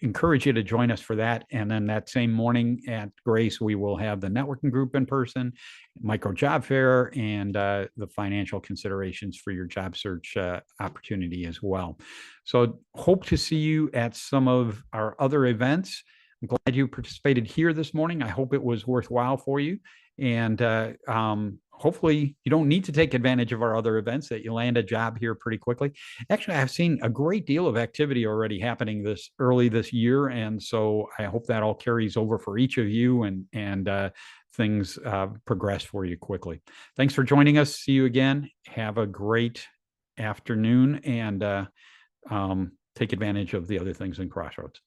encourage you to join us for that. And then that same morning at Grace, we will have the networking group in person, micro job fair, and the financial considerations for your job search opportunity as well. So hope to see you at some of our other events. I'm glad you participated here this morning. I hope it was worthwhile for you. And hopefully you don't need to take advantage of our other events, that you land a job here pretty quickly. Actually, I've seen a great deal of activity already happening early this year. And so I hope that all carries over for each of you and things progress for you quickly. Thanks for joining us. See you again. Have a great afternoon, and take advantage of the other things in Crossroads.